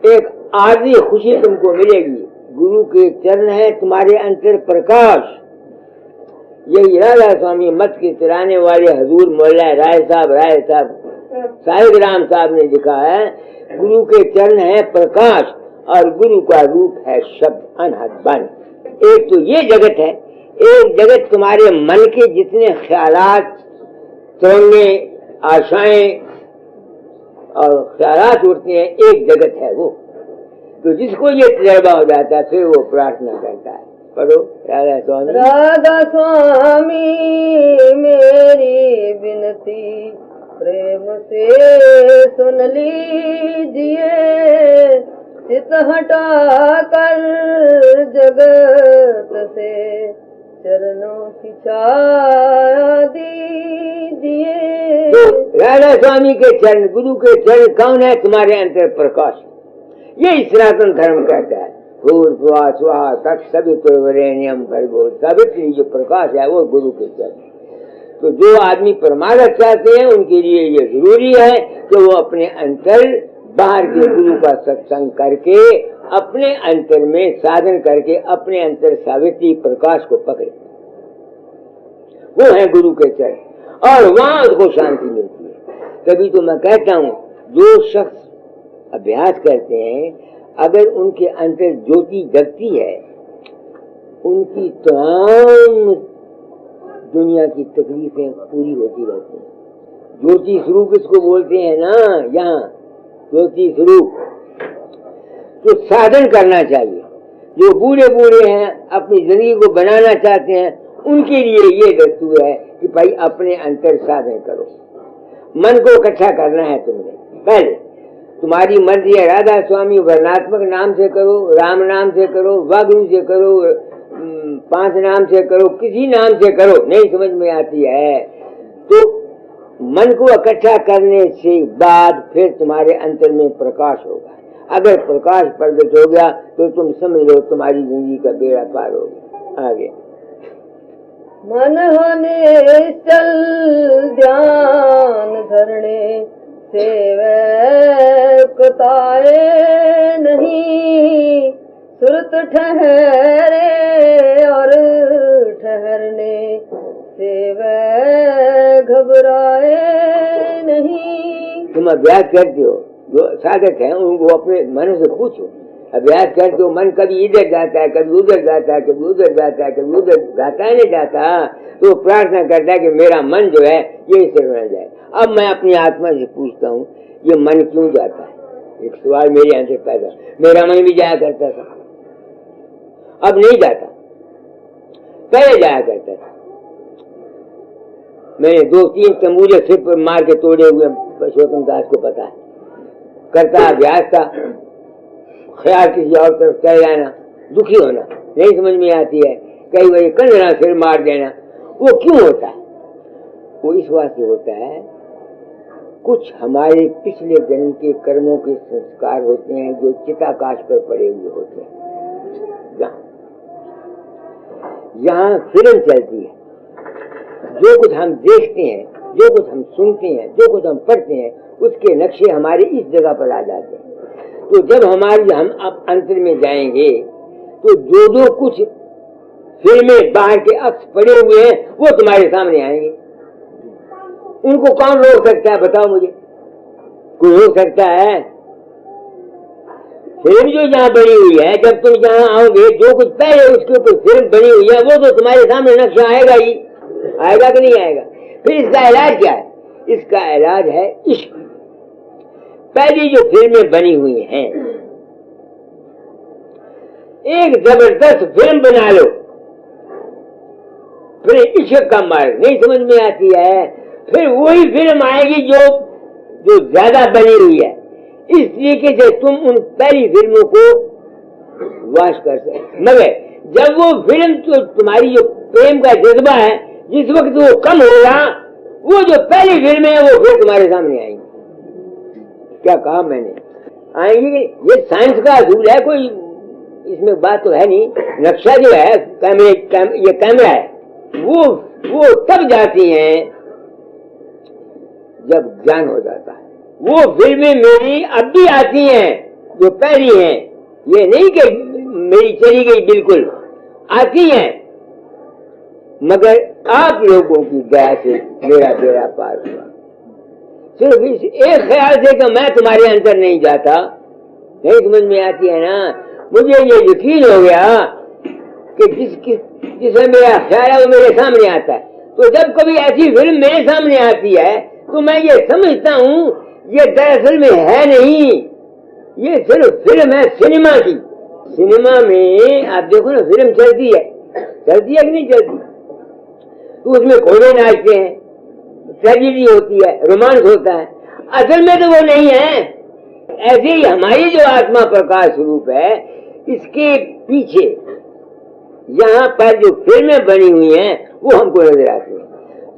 एक आधी खुशी तुमको मिलेगी। गुरु के चरण है तुम्हारे अंतर प्रकाश। यही राधा स्वामी मत के चलाने वाले हजूर मौला राय साहब साहिब राम साहब ने लिखा है, गुरु के चरण है प्रकाश और गुरु का रूप है शब्द अनहद बन। एक तो ये जगत है, एक जगत तुम्हारे मन के जितने ख्यालात, तमन्ने, आशाएं और ख्यालात उठते हैं, एक जगत है वो। तो जिसको ये तजर्बा हो जाता है फिर वो प्रार्थना करता है। पढ़ो, राधा स्वामी। राधा स्वामी मेरी विनती प्रेम से सुन लीजिए, चित हटा कर जगत से चरणों की छाया दीजिए। तो राधा स्वामी के चरण, गुरु के चरण कौन है? तुम्हारे अंतर प्रकाश। यही सनातन धर्म कहता है, भूर्भुवः स्वः तत्सवितुर्वरेण्यं भर्गो। सावित्री जो प्रकाश है वो गुरु के चरण। तो जो आदमी परमार्थ चाहते हैं उनके लिए ये जरूरी है कि वो अपने अंतर बाहर के गुरु का सत्संग करके अपने अंतर में साधन करके अपने अंतर सावित्री प्रकाश को पकड़े। वो है गुरु के चरण और वहां उसको शांति मिलती है। तभी तो मैं कहता हूँ जो शख्स अभ्यास करते हैं, अगर उनके अंदर ज्योति जगती है, उनकी तमाम दुनिया की तकलीफें पूरी होती रहती हैं। ज्योति स्वरूप इसको बोलते हैं ना, यहाँ ज्योति स्वरूप। तो साधन करना चाहिए। जो बूढ़े बूढ़े हैं, अपनी जिंदगी को बनाना चाहते हैं, उनके लिए ये दस्तूर है कि भाई अपने अंतर साधन करो। मन को इकट्ठा करना है तुमने। पहले तुम्हारी मर्जी है, राधा स्वामी वर्णात्मक नाम से करो, राम नाम से करो, वागुरु से करो, 5 नाम से करो, किसी नाम से करो, नहीं समझ में आती है तो मन को इकट्ठा करने से बाद फिर तुम्हारे अंतर में प्रकाश होगा। अगर प्रकाश प्रकट हो गया तो तुम समझ लो तुम्हारी जिंदगी का बेड़ा पार हो गया। आगे मन होने चल ध्यान धरने सेवक ताए नहीं, सुरत ठहरे और ठहरने सेवक घबराए नहीं। तुम अभ्यास करते हो, जो साधक है उनको अपने मन से पूछो, अभ्यास करते हो, मन कभी इधर जाता है, कभी उधर जाता है, कभी उधर जाता है, कभी उधर जाता है, नहीं जाता, तो प्रार्थना करता है कि मेरा मन जो है ये इसे बना जाए। अब मैं अपनी आत्मा से पूछता हूँ, ये मन क्यों जाता है? एक सवाल मेरे अंदर पैदा। मेरा मन भी जाया करता था, अब नहीं जाता, पहले जाया करता था। मैंने 2-3 तंबूरे सिर पर मार के तोड़े हुए पुरुषोत्तम दास को पता है। करता अभ्यास था, ख्याल किसी और तरफ चले जाना, दुखी होना, नहीं समझ में आती है, कई बार कंधरा सिर मार देना। वो क्यों होता है? वो इस वास्ते होता है, कुछ हमारे पिछले जन्म के कर्मों के संस्कार होते हैं जो चिताकाश पर पड़े हुए होते हैं। यहाँ फिल्म चलती है, जो कुछ हम देखते हैं, जो कुछ हम सुनते हैं, जो कुछ हम पढ़ते हैं, उसके नक्शे हमारे इस जगह पर आ जाते हैं। तो जब हम अब अंतर में जाएंगे तो जो कुछ फिल्में बाहर के अक्स पड़े हुए हैं वो तुम्हारे सामने आएंगे। उनको कौन रोक सकता है? बताओ मुझे, कोई रोक सकता है? फिल्म जो यहाँ बनी हुई है, जब तुम यहाँ आओगे, जो कुछ पहले उसके ऊपर फिल्म बनी हुई है वो तो तुम्हारे सामने नक्शा आएगा ही, आएगा कि नहीं आएगा? फिर इसका इलाज क्या है? इसका इलाज है इश्क। पहली जो फिल्में बनी हुई हैं, एक जबरदस्त फिल्म बना लो, फिर इश्क का मार्ग नहीं समझ में आती है, फिर वही फिल्म आएगी जो ज्यादा बनी हुई है। इस तरीके से तुम उन पहली फिल्मों को वाश कर सकते। मगर जब वो फिल्म तो तुम्हारी जो प्रेम का जज्बा है, जिस वक्त वो कम होगा, वो जो पहली फिल्म है वो फिर तुम्हारे सामने आएंगी। क्या कहा मैंने? आएंगी। ये साइंस का असूल है, कोई इसमें बात तो है नहीं। नक्शा जो है ये कैमरा है, वो तब जाती हैं जब ज्ञान हो जाता है। वो फिल्में मेरी अब भी आती हैं जो पहली हैं, ये नहीं कि मेरी चली गई, बिल्कुल आती हैं, मगर आप लोगों की दया से मेरा बेड़ा पार हुआ। सिर्फ इस एक ख्याल से कि मैं तुम्हारे अंदर नहीं जाता, नहीं समझ में आती है ना। मुझे ये यकीन हो गया कि जिसमें मेरा ख्याल है वो मेरे सामने आता है। तो जब कभी ऐसी फिल्म मेरे सामने आती है तो मैं ये समझता हूँ ये दरअसल में है नहीं, ये सिर्फ फिल्म है सिनेमा की। सिनेमा में आप देखो ना, फिल्म चलती है कि नहीं चलती? तो उसमें घोड़े नाचते हैं, ट्रेजेडी होती है, रोमांस होता है। असल में तो वो नहीं है। ऐसे ही हमारी जो आत्मा प्रकाश स्वरूप है, इसके पीछे यहाँ पर जो फिल्में बनी हुई हैं वो हमको नजर आती हैं।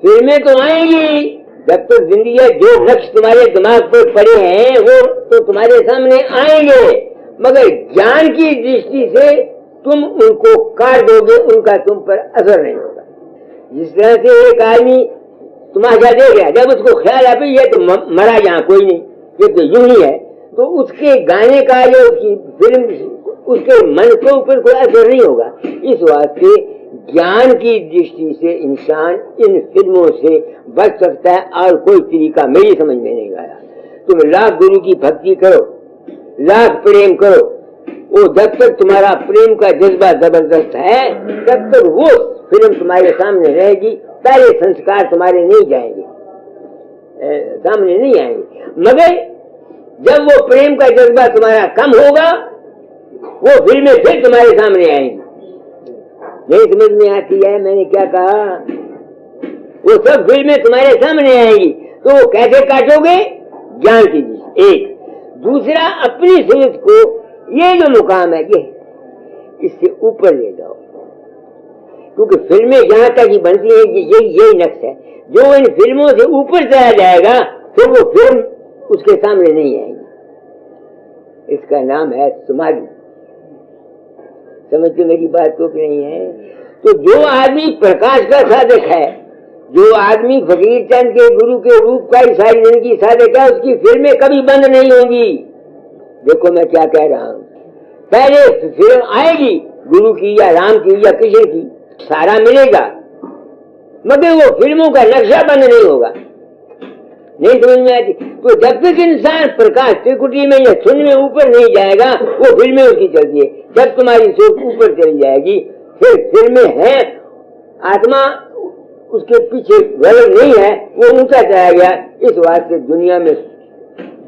फिल्में तो आएंगी जब तक जिंदगी है। जो नक्श तुम्हारे दिमाग पर पड़े हैं वो तो तुम्हारे सामने आएंगे, मगर ज्ञान की दृष्टि से तुम उनको काट दोगे, उनका तुम पर असर नहीं होगा। जिस तरह से एक आदमी तुम्हारा देख रहा है, जब उसको ख्याल आता ये तो मरा यहाँ कोई नहीं, ये तो यूं ही है, तो उसके गाने का या उसकी फिल्म उसके मन के ऊपर कोई असर नहीं होगा। इस वास्ते ज्ञान की दृष्टि से इंसान इन फिल्मों से बच सकता है और कोई तरीका मेरी समझ में नहीं आया। तुम लाख गुरु की भक्ति करो, लाख प्रेम करो, वो जब तक तुम्हारा प्रेम का जज्बा जबरदस्त है तब तक वो फिल्म तुम्हारे सामने रहेगी, सारे संस्कार तुम्हारे नहीं जाएंगे, सामने नहीं आएंगे। मगर जब वो प्रेम का जज्बा तुम्हारा कम होगा वो फिल्में फिर तुम्हारे सामने आएंगी। नहीं समझ में आती है मैंने क्या कहा? वो सब फिल्में तुम्हारे सामने आएंगी, तो वो कैसे काटोगे? ज्ञान कीजिए। एक दूसरा, अपनी सोच को ये जो मुकाम है ये इससे ऊपर ले जाओ, क्योंकि फिल्में जहां तक ही बनती है यही नक्श है। जो इन फिल्मों से ऊपर चला जाएगा फिर वो फिल्म उसके सामने नहीं आएगी। इसका नाम है समाधि। समझते मेरी बात को कि नहीं है? तो जो आदमी प्रकाश का साधक है, जो आदमी फकीर चंद के गुरु के रूप का ही सारी जिंदगी साधक है, उसकी फिल्में कभी बंद नहीं होंगी। देखो मैं क्या कह रहा हूं, पहले फिल्म आएगी गुरु की या राम की या किसी की, सारा मिलेगा, मगर वो फिल्मों का नक्शा बंद नहीं होगा। नहीं समझ में आती? तो जब तक इंसान प्रकाश त्रिकुटी में या शून्य में ऊपर नहीं जाएगा वो फिल्में उसकी चलती है। जब तुम्हारी सोच ऊपर चली जाएगी फिर फिल्में हैं, आत्मा उसके पीछे गलत नहीं है, वो ऊंचा चला गया। इस वास्ते दुनिया में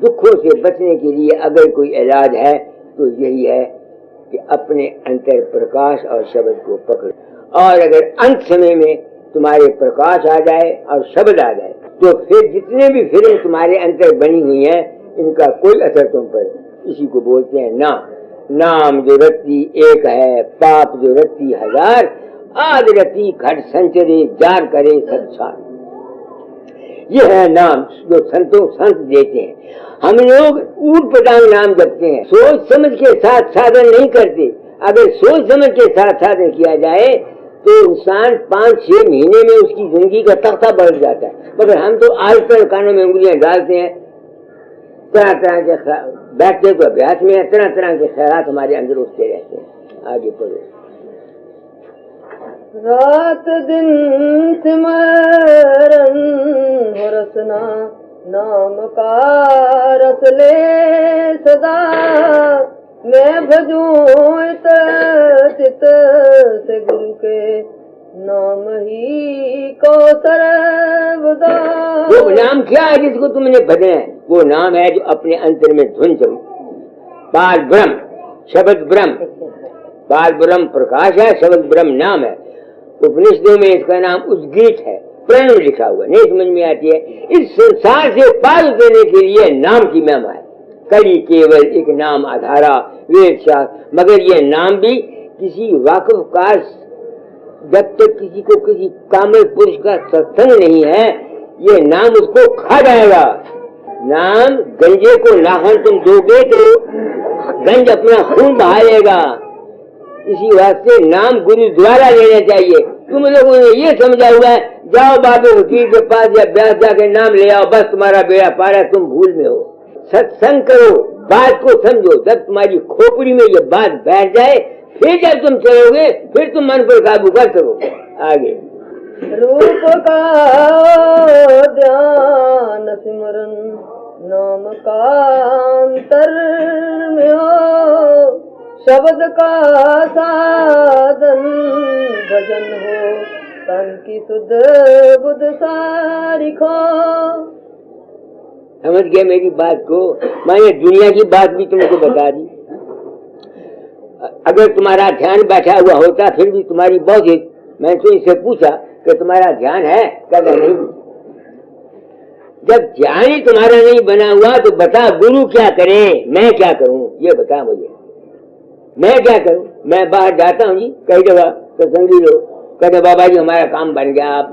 दुखों से बचने के लिए अगर कोई इलाज है तो यही है कि अपने अंतर प्रकाश और शब्द को पकड़ो, और अगर अंत समय में तुम्हारे प्रकाश आ जाए और शब्द आ जाए तो फिर जितने भी फिल्म तुम्हारे अंतर बनी हुई हैं इनका कोई असर तुम पर। इसी को बोलते हैं नाम। नाम जो रत्ती एक है, पाप जो रत्ती हजार, आद रत्ती खट संचरे जार करे सत्सार। ये है नाम जो संत देते हैं। हम लोग ऊट पटांग नाम जपते हैं, सोच समझ के साथ साधन नहीं करते। अगर सोच समझ के साथ साधन किया जाए तो इंसान 5-6 महीने में उसकी जिंदगी का तख्ता बढ़ जाता है। मगर हम तो आजकल कानों में उंगलियां डालते हैं, तरह तरह के बैठते तो अभ्यास में तरह तरह के ख्यालात हमारे अंदर उठते रहते हैं। आगे पढ़ो। रात दिन सिमरन हो रसना, नाम का रस ले सदा, मैं भजूं चित से गुरु के, नाम ही को सर्वदा। वो नाम क्या है जिसको तुमने भजना है? वो नाम है जो अपने अंतर में धुन चल, पार ब्रह्म, शब्द ब्रह्म। पार ब्रह्म प्रकाश है, शब्द ब्रह्म नाम है। उपनिषदों में इसका नाम उद्गीत है, प्रण में लिखा हुआ। नहीं समझ में आती है? इस संसार से पार उतरने के लिए नाम की महिमा है। कली केवल एक नाम आधारा वेद शास्त्र, मगर ये नाम भी किसी वाकफ का, जब तक किसी को किसी कामिल पुरुष का सत्संग नहीं है ये नाम उसको खा जाएगा। नाम गंजे को नाखन तुम दोगे तो गंज अपना खून बहा लेगा। इसी वास्ते नाम गुरु द्वारा लेना चाहिए। तुम लोगों ने ये समझा हुआ है जाओ बाबे वकील के पास या ब्यास जाके नाम ले आओ, बस तुम्हारा बेड़ा पार है, तुम भूल में हो। सत्संग करो, बात को समझो। जब तुम्हारी खोपड़ी में ये बात बैठ जाए फिर जब तुम चलोगे फिर तुम मन पर काबू कर सकोगे। आगे रूप का ध्यान सिमरन, नाम का अंतर में हो, शब्द का साधन भजन हो, तन की सुध बुध सारी खो। समझ गया मेरी बात को? मैंने दुनिया की बात भी तुमको बता दी। अगर तुम्हारा ध्यान बैठा हुआ होता फिर भी तुम्हारी बहुत, मैं तो इससे पूछा कि तुम्हारा ध्यान है, कहता नहीं। जब ध्यान ही तुम्हारा नहीं बना हुआ तो बता गुरु क्या करे, मैं क्या करूं? ये बता मुझे, मैं क्या करूं? मैं बाहर जाता हूँ जी कई जगह, तो संगी लोग कहते बाबा जी हमारा काम बन गया, आप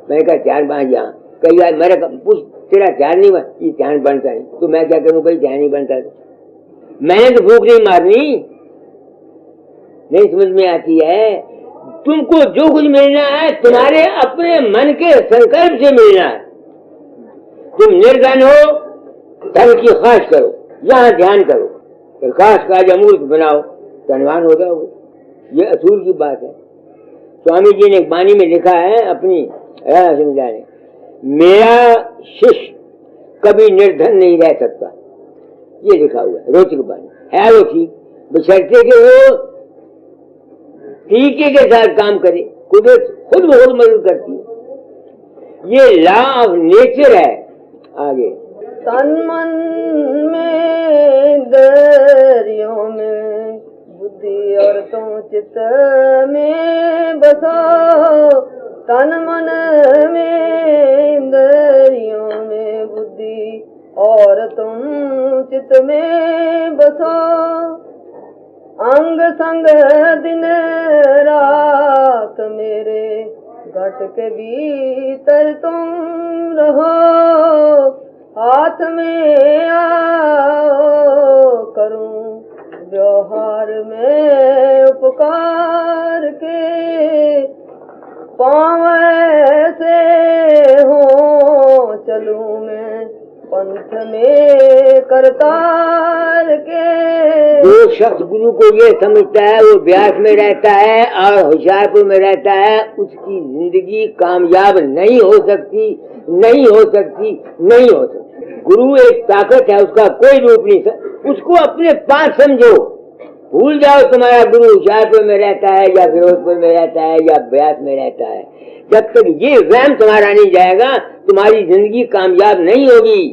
मैं कहा ध्यान बन गया। कई बार मेरा पूछ तेरा ध्यान नहीं बन, ये ध्यान बनता नहीं, तो मैं क्या करूं? कहीं ध्यान नहीं बनता। मैंने तो भूख नहीं मारनी। नहीं समझ में आती है? तुमको जो कुछ मिलना है तुम्हारे अपने मन के संकल्प से मिलना है। तुम निर्धन हो, धन की ख्वाहिश करो, यहाँ ध्यान करो, प्रकाश का अमूर्त बनाओ, धनवान हो जाओगे। ये असूल की बात है। स्वामी जी ने एक वाणी में लिखा है अपनी समझाने, मेरा शिष्य कभी निर्धन नहीं रह सकता, ये लिखा हुआ है रोचक बात है वो ठीक, बशर्ते कि वो तरीके के साथ काम करे। कुदरत खुद बहुत मदद करती है, ये लॉ ऑफ नेचर है। आगे तन मन में दरियों में बुद्धि और तुम चित्त में बसो, तन मन में दरियों में बुद्धि और तुम चित्त में बसो, अंग संग दिन रात मेरे घट के भीतर तुम रहो, हाथ में आओ करूं व्यवहार में उपकार के, पाँव ऐसे हो चलूं मैं पंथ में करतार के। जो शख्स गुरु को ये समझता है वो ब्यास में रहता है और होशियारपुर में रहता है, उसकी जिंदगी कामयाब नहीं हो सकती, नहीं हो सकती, नहीं हो सकती। गुरु एक ताकत है, उसका कोई रूप नहीं, उसको अपने पास समझो। भूल जाओ तुम्हारा गुरु होशियारपुर में रहता है या फिरोजपुर में रहता है या ब्यास में रहता है। जब तक ये वहम तुम्हारा नहीं जाएगा तुम्हारी जिंदगी कामयाब नहीं होगी।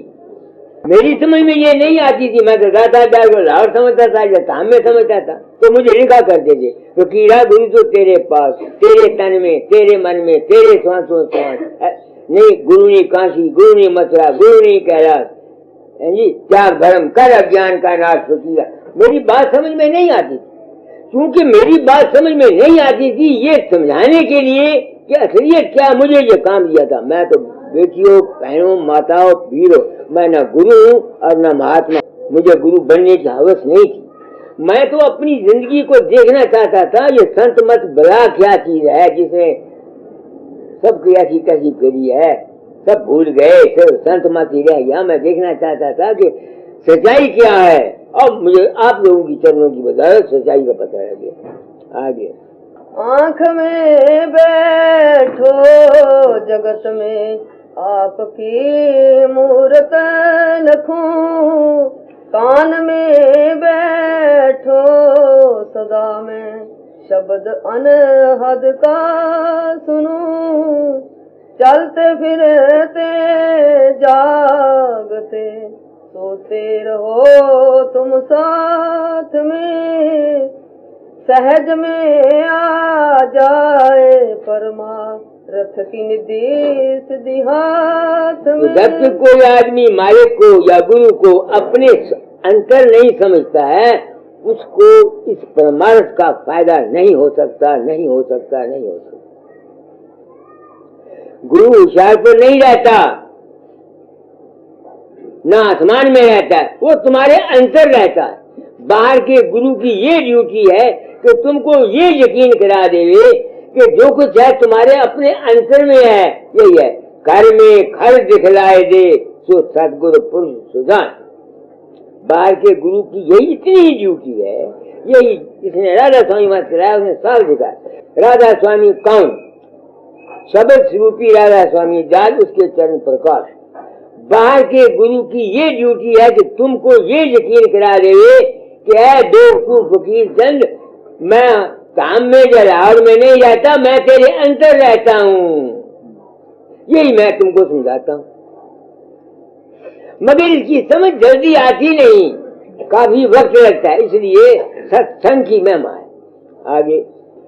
मेरी समझ में ये नहीं आती थी, मैं तो दादा को लाहौर समझता था या शाम में समझता था, तो मुझे लिखा करते थे फकीरा गुरु तो तेरे पास, तेरे तन में, तेरे मन में, तेरे श्वासों श्वास। नहीं गुरु ने काशी, गुरु ने मथुरा, गुरु ने कैलाश, जी त्याग धर्म कर अज्ञान का नाश फकीरा। मेरी बात समझ में नहीं आती थी, क्योंकि मेरी बात समझ में नहीं आती थी ये समझाने के लिए कि असलियत क्या मुझे ये काम दिया था। मैं तो बेटियों, बहनों, माताओं, वीरों, मैं न गुरु हूँ और न महात्मा, मुझे गुरु बनने की हवस नहीं थी। मैं तो अपनी जिंदगी को देखना चाहता था ये संत मत बला क्या चीज है जिसने सबकी ऐसी तैसी करी है, सब भूल गए, सिर्फ संत मत ही रह गया। मैं देखना चाहता था कि सच्चाई क्या है, और मुझे आप लोगों की चरणों की बदौलत सच्चाई का पता लग गया। आगे आँख में बैठो जगत में आपकी मूरत लखूं, कान में बैठो सदा में शब्द अनहद का सुनूं, चलते फिरते जागते सोते रहो तुम साथ में, सहज में आ जाए परमार्थ की निधि सिद्धि हाथ में। जब तक कोई आदमी मालिक को या गुरु को अपने अंतर नहीं समझता है उसको इस परमार्थ का फायदा नहीं हो सकता, नहीं हो सकता, नहीं हो सकता। गुरु होशियारपुर नहीं रहता, ना आसमान में रहता है, वो तुम्हारे अंतर रहता है। बाहर के गुरु की ये ड्यूटी है कि तुमको ये यकीन करा देवे कि जो कुछ है तुम्हारे अपने अंतर में है। यही है घर में खर दिखलाए दे सो सदगुरु पुरुष सुजान। बाहर के गुरु की यही इतनी ही ड्यूटी है। यही इसने राधा स्वामी मत कराया, उसने साल दिखाया। राधा स्वामी कौन? शब्द स्वरूपी राधा स्वामी जाल, उसके चरण प्रकाश। बाहर के गुरु की ये ड्यूटी है कि तुमको ये यकीन करा देवे कि है बेवकूफ फकीर चंद, मैं काम में जलाहौर में नहीं रहता, मैं तेरे अंतर रहता हूँ। यही मैं तुमको समझाता हूँ, मगर इसकी समझ जल्दी आती नहीं, काफी वक्त लगता है, इसलिए सत्संग की महिमा है। आगे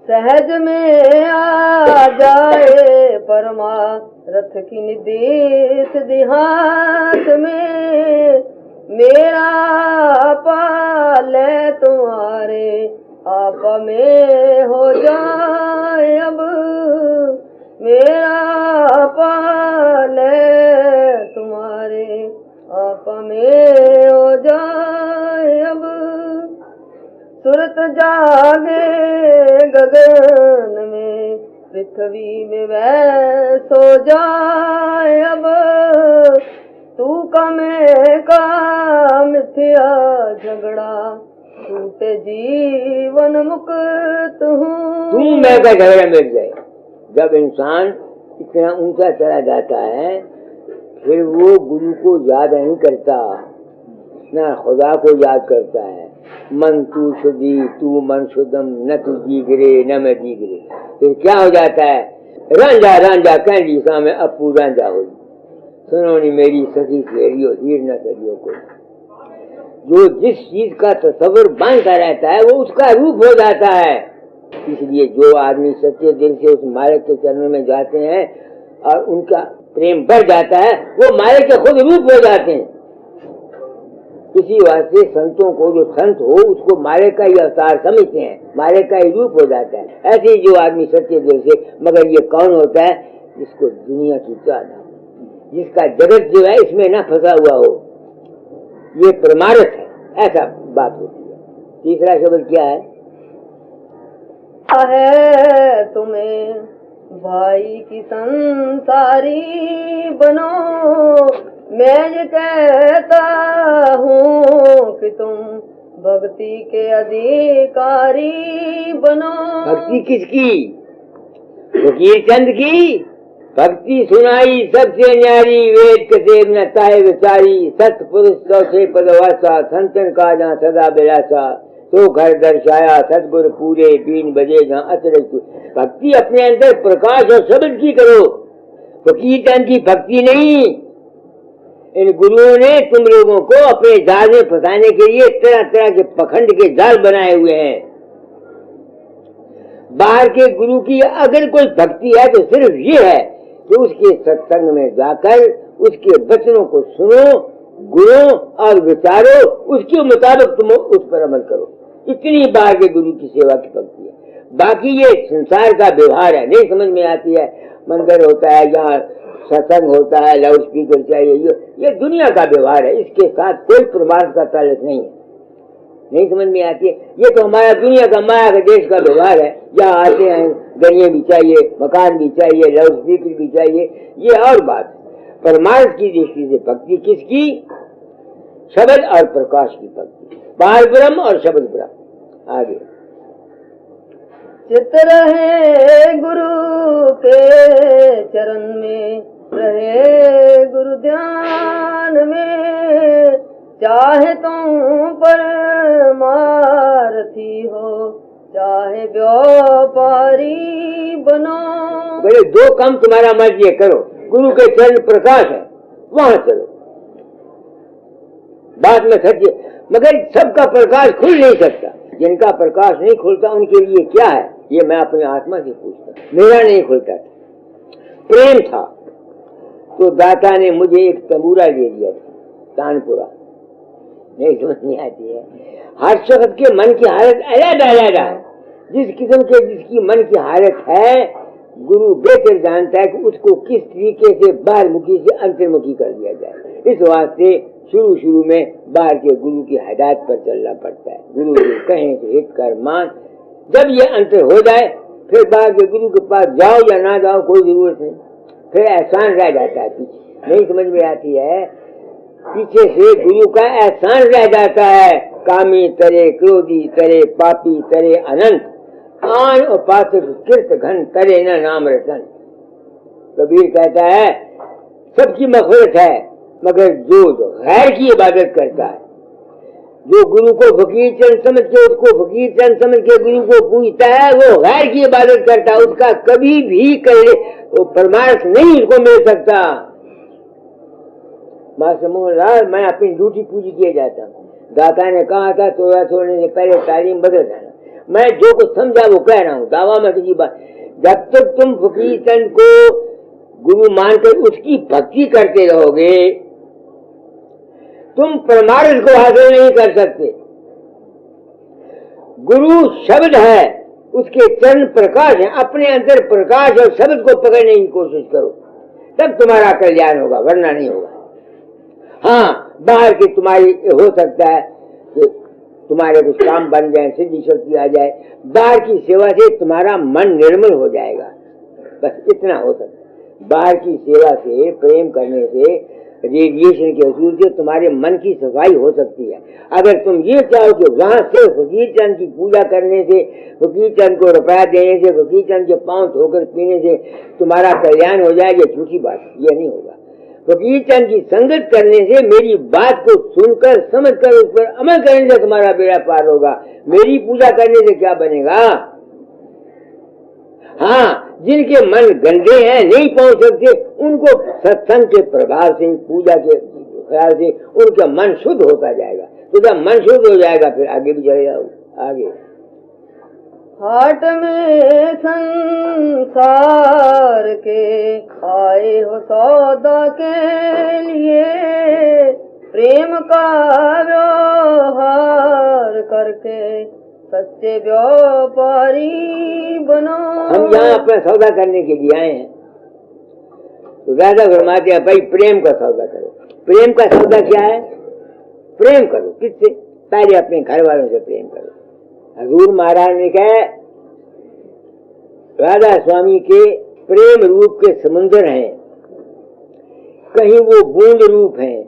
सहज में आ जाए परमार्थ की निधि सिद्धि हाथ में, मेरा पाले तुम्हारे आपा में हो जाए अब, मेरा पाले तुम्हारे आपा में हो जाए अब, सुरत जागे गगन में पृथ्वी में वह सो जाए अब, तू का मैं का मिथ्या झगड़ा टूटे जीवन मुक्त हूँ। तू मैं का झगड़ा मिट जाए। जब इंसान इतना ऊंचा चला जाता है फिर वो गुरु को याद नहीं करता, ना खुदा को याद करता है। मन तू शुद्धि तू मन शुद्धम, न तू जीगरे न मैं जीगरे। फिर क्या हो जाता है, रांझा रांझा कैंडी सा में अपू रांझा हो, सुनो नी मेरी सखी फेरियो धीर न करियो कोई। जो जिस चीज का तस्वर बांधता रहता है वो उसका रूप हो जाता है। इसलिए जो आदमी सच्चे दिल से उस मालिक के चरणों में जाते हैं और उनका प्रेम बढ़ जाता है, वो मालिक के खुद रूप हो जाते हैं। इसी वास्ते संतों को, जो संत हो उसको मालिक का ही अवतार समझते हैं, मालिक का ही रूप हो जाता है। ऐसे ही जो आदमी सच्चे दिल से, मगर ये कौन होता है, जिसको दुनिया की चाह ना, जिसका जगत जो है इसमें ना फंसा हुआ हो, ये परमार्थ है, ऐसा बात होती है। तीसरा शब्द क्या है तुम्हें भाई की संसारी बनो, मैं ये कहता हूँ कि तुम भक्ति के अधिकारी बनो। भक्ति किसकी? फकीर चंद की। भक्ति सुनाई सबसे न्यारी, वेद के देव न ताए विचारी, सतपुरुष चौथे पदवासा, संतन का जहाँ सदा बिलासा, तो घर दर्शाया सतगुरु पूरे, बीन बजे जहाँ अतिरिक्त। भक्ति अपने अंदर प्रकाश और शब्द की करो, फकीर चंद की भक्ति नहीं। इन गुरुओं ने तुम लोगों को अपने जाल में फंसाने के लिए तरह तरह के पखंड के जाल बनाए हुए हैं। बाहर के गुरु की अगर कोई भक्ति है तो सिर्फ ये है कि उसके सत्संग में जाकर उसके वचनों को सुनो, गुणों और विचारो, उसके मुताबिक तुम उस पर अमल करो। इतनी बाहर के गुरु की सेवा की भक्ति है। बाकी ये संसार का व्यवहार है, नहीं समझ में आती है। मंदिर होता है, यहाँ सत्संग होता है, लाउड स्पीकर चाहिए, ये दुनिया का व्यवहार है, इसके साथ कोई प्रमाण का ताल्लुक नहीं है, नहीं समझ में आती है। ये तो हमारा दुनिया का, माया का देश का व्यवहार है। यहाँ आते हैं, गाड़ियाँ भी चाहिए, मकान भी चाहिए, लाउड स्पीकर भी चाहिए, ये और बात। परमार्थ की दृष्टि से भक्ति किसकी? शब्द और प्रकाश की भक्ति, बाल ब्रह्म और शब्द ब्रह्म। आगे चित रहे गुरु के चरण में, रहे गुरु ध्यान में, चाहे तुम पर मारती हो, चाहे व्यापारी बनो। बोले दो काम तुम्हारा मर्जी करो, गुरु के चरण प्रकाश है, वहां चलो, बात में सच्चे। मगर सबका प्रकाश खुल नहीं सकता, जिनका प्रकाश नहीं खुलता उनके लिए क्या है, ये मैं अपनी आत्मा से पूछता। मेरा नहीं खुलता था, प्रेम था तो दाता ने मुझे एक तंबूरा दे दिया था, तानपुरा। नहीं समझ नहीं आती है। हर शख्स के मन की हालत अलग अलग है। जिस किस्म के जिसकी मन की हालत है, गुरु बेहतर जानता है कि उसको किस तरीके से बाहरमुखी से अंतर्मुखी कर दिया जाए। इस वास्ते शुरू में बाहर के गुरु की हिदायत पर चलना पड़ता है। गुरु जो कहें तो हित कर मान। जब ये अंतर हो जाए फिर बाहर के गुरु के पास जाओ या ना जाओ कोई जरूरत नहीं, फिर एहसान रह जाता है पीछे। नहीं समझ में आती है, पीछे से गुरु का एहसान रह जाता है। कामी तरे, क्रोधी तरे, पापी तरे अनंत, आन और पात्र कृत घन तरे न नाम रतन। कबीर कहता है सबकी मग़फ़िरत है, मगर जो गैर की इबादत करता है, जो गुरु को फकीर चंद समझ के, उसको फकीर चंद समझ के गुरु को पूजता है, वो गैर की इबादत करता है। उसका कभी भी कर ले वो परमार्थ नहीं उसको मिल सकता। मैं अपनी ड्यूटी पूरी किए जाता हूँ। दाता ने कहा था तोड़ा छोड़ने से पहले तालीम बदल जाना। मैं जो कुछ समझा वो कह रहा हूँ, दावा में किसी बात। जब तक तुम फकीर चंद को गुरु मानकर उसकी भक्ति करते रहोगे, तुम परमार्थ को हासिल नहीं कर सकते। गुरु शब्द है, उसके चरण प्रकाश है। अपने अंदर प्रकाश और शब्द को पकड़ने की कोशिश करो, तब तुम्हारा कल्याण होगा, वरना नहीं होगा। हाँ, बाहर की तुम्हारी हो सकता है कि तुम्हारे कुछ काम बन जाए, सिद्धि शक्ति आ जाए, बाहर की सेवा से तुम्हारा मन निर्मल हो जाएगा, बस इतना हो सकता है। बाहर की सेवा से, प्रेम करने से, रेडिएशन के असूल से तुम्हारे मन की सफाई हो सकती है। अगर तुम ये चाहो कि वहां से फकीर चंद की पूजा करने से, फकीर चंद को रुपया देने से, फकीर चंद के पांव धोकर पीने से तुम्हारा कल्याण हो जाए, ये झूठी बात, ये नहीं होगा। फकीर चंद की संगत करने से मेरी बात को सुनकर समझकर उस पर अमल करने से तुम्हारा बेड़ा पार होगा। मेरी पूजा करने से क्या बनेगा? हाँ, जिनके मन गंदे हैं, नहीं पहुंच सकते, उनको सत्संग के प्रभाव से, पूजा के ख्याल से उनका मन शुद्ध होता जाएगा। तो जब मन शुद्ध हो जाएगा फिर आगे भी चलेगा। आगे हाट में संसार के आए हो सौदा के लिए, प्रेम का व्यवहार करके सच्चे व्यापारी बनो। हम यहाँ अपना सौदा करने के लिए आए हैं। तो राजा फरमाते हैं भाई प्रेम का सौदा करो। प्रेम का सौदा क्या है? प्रेम करो। किससे? पहले अपने घर वालों से प्रेम करो। हजूर महाराज ने कहा राधा स्वामी के प्रेम रूप के समुद्र हैं, कहीं वो बूंद रूप हैं,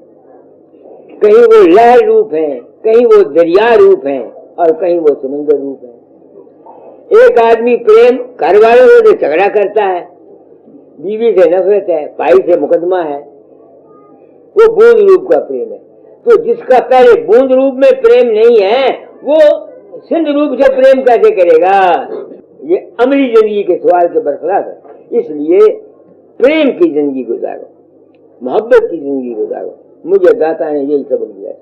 कहीं वो लहर रूप हैं, कहीं वो दरिया रूप हैं और कहीं वो समुद्र रूप है। एक आदमी प्रेम घर वालों से झगड़ा करता है, बीवी से नफरत है, भाई से मुकदमा है, वो बूंद रूप का प्रेम है। तो जिसका पहले बूंद रूप में प्रेम नहीं है वो सिंध रूप से प्रेम कैसे करेगा? ये अमली जिंदगी के सवाल के बरखलाफ है। इसलिए प्रेम की जिंदगी गुजारो, मोहब्बत की जिंदगी गुजारो। मुझे दाता ने यही सबक दिया था।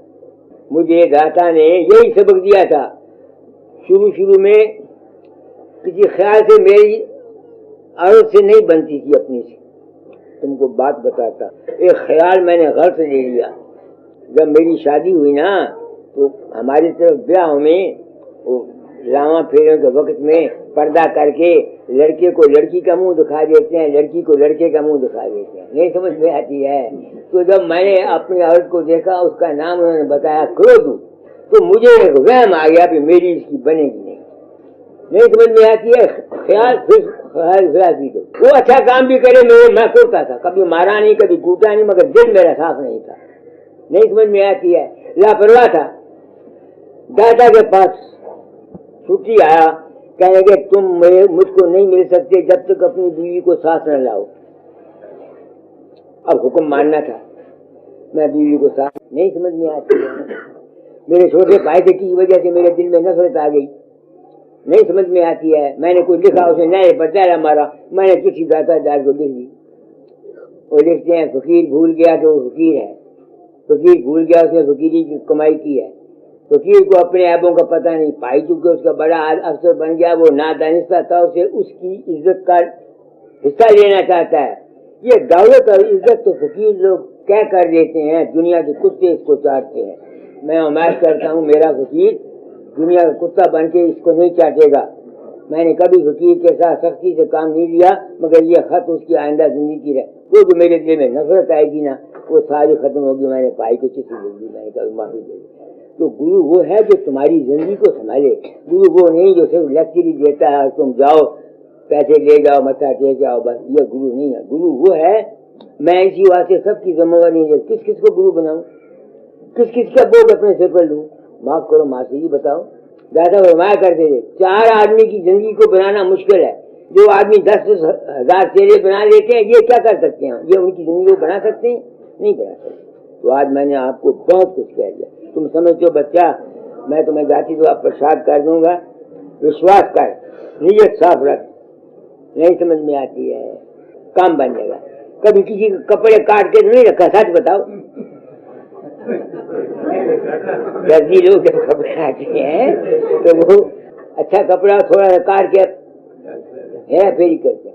मुझे दाता ने यही सबक दिया था। शुरू में किसी ख्याल से मेरी औरत से नहीं बनती थी अपनी से। तुमको बात बताता, एक ख्याल मैंने गलत ले लिया। जब मेरी शादी हुई ना तो हमारी तरफ ब्याह में वो लावा फेरे के वक्त में पर्दा करके लड़के को लड़की का मुंह दिखा देते हैं, लड़की को लड़के का मुंह दिखा देते हैं। नहीं समझ में आती है। तो जब मैंने अपनी औरत को देखा, उसका नाम उन्होंने बताया क्रोध, तो मुझे एक वहम आ गया कि मेरी इसकी बनेगी नहीं समझ में आती है। ख्याल वो अच्छा काम भी करे, मैं करता था, कभी मारा नहीं, कभी कूटा नहीं, मगर दिल मेरा साफ नहीं था। नहीं समझ में आती है। लापरवाह था। दादा के पास छुट्टी आया, कहने के तुम मुझको नहीं मिल सकते जब तक अपनी बीवी को साथ न लाओ। अब हुक्म मानना था। मैं बीवी को साथ नहीं समझ में आती है। मेरे छोटे भाई की वजह से मेरे दिल में नफरत आ गई। नहीं समझ में आती है। मैंने कुछ लिखा, उसे नए बताया मारा। मैंने चिट्ठी दाता दार को लिख दी। वो लिखते हैं फकीर भूल गया कि वो फकीर है, फकीर भूल गया उसने फकीरी की कमाई की है। फकीर को अपने ऐबों का पता नहीं। भाई चूंकि उसका बड़ा अफसर बन गया, वो नादानिस्ता था, उसे उसकी इज्जत का हिस्सा लेना चाहता है। ये दौलत और इज्जत तो फकीर लोग क्या कर देते हैं, दुनिया के कुत्ते इसको चाटते हैं। मैं उम्मीद करता हूँ मेरा फकीर दुनिया का कुत्ता बन के इसको नहीं चाटेगा। मैंने कभी फकीर के साथ सख्ती से काम नहीं लिया, मगर ये खत उसकी आइंदा जिंदगी की है। वो जो मेरे दिल में नफरत आएगी ना, वो सारी खत्म होगी। मैंने भाई को चिट्ठी लिख दी, मैंने कभी माफी दे दी। तो गुरु वो है जो तुम्हारी जिंदगी को संभाले। गुरु वो नहीं जो सिर्फ लेक्चर देता है, तुम जाओ पैसे ले जाओ मत्था टेक जाओ, बस। ये गुरु नहीं है। गुरु वो है, मैं इसी वास्ते सबकी जिम्मेवारी नहीं, किस किस को गुरु बनाऊं, किस किस का बोझ अपने सिर पर लूं। माफ करो मासी जी, बताओ। दादा फरमाया करते थे 4 आदमी की जिंदगी को बनाना मुश्किल है। जो आदमी 10,000 चेहरे बना लेते हैं, ये क्या कर सकते हैं? ये उनकी जिंदगी को बना सकते हैं? नहीं बना सकते। तो आज मैंने आपको बहुत कुछ कह दिया। तुम समझते हो बच्चा, मैं तुम्हें जाती तो आप प्रसाद कर दूंगा। विश्वास कर, नीयत साफ रख। नहीं समझ में आती है, काम बन जाएगा। कभी किसी के कपड़े काट के तो नहीं रखा, सच बताओ। दर्जी लोग जब कपड़े आते हैं तो वो अच्छा कपड़ा थोड़ा सा काट के हेरा फेरी करते हैं।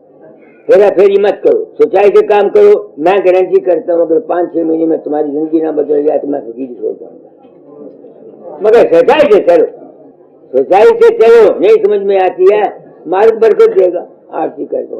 हेरा फेरी मत करो, सच्चाई से काम करो। मैं गारंटी करता हूँ अगर 5-6 महीने में तुम्हारी जिंदगी ना बदल जाए तो मैं फकीरी छोड़ जाऊंगा। मगर सच्चाई से चलो, सच्चाई से चलो। नहीं समझ में आती है, मार्ग बरकत देगा। आरती कर दो।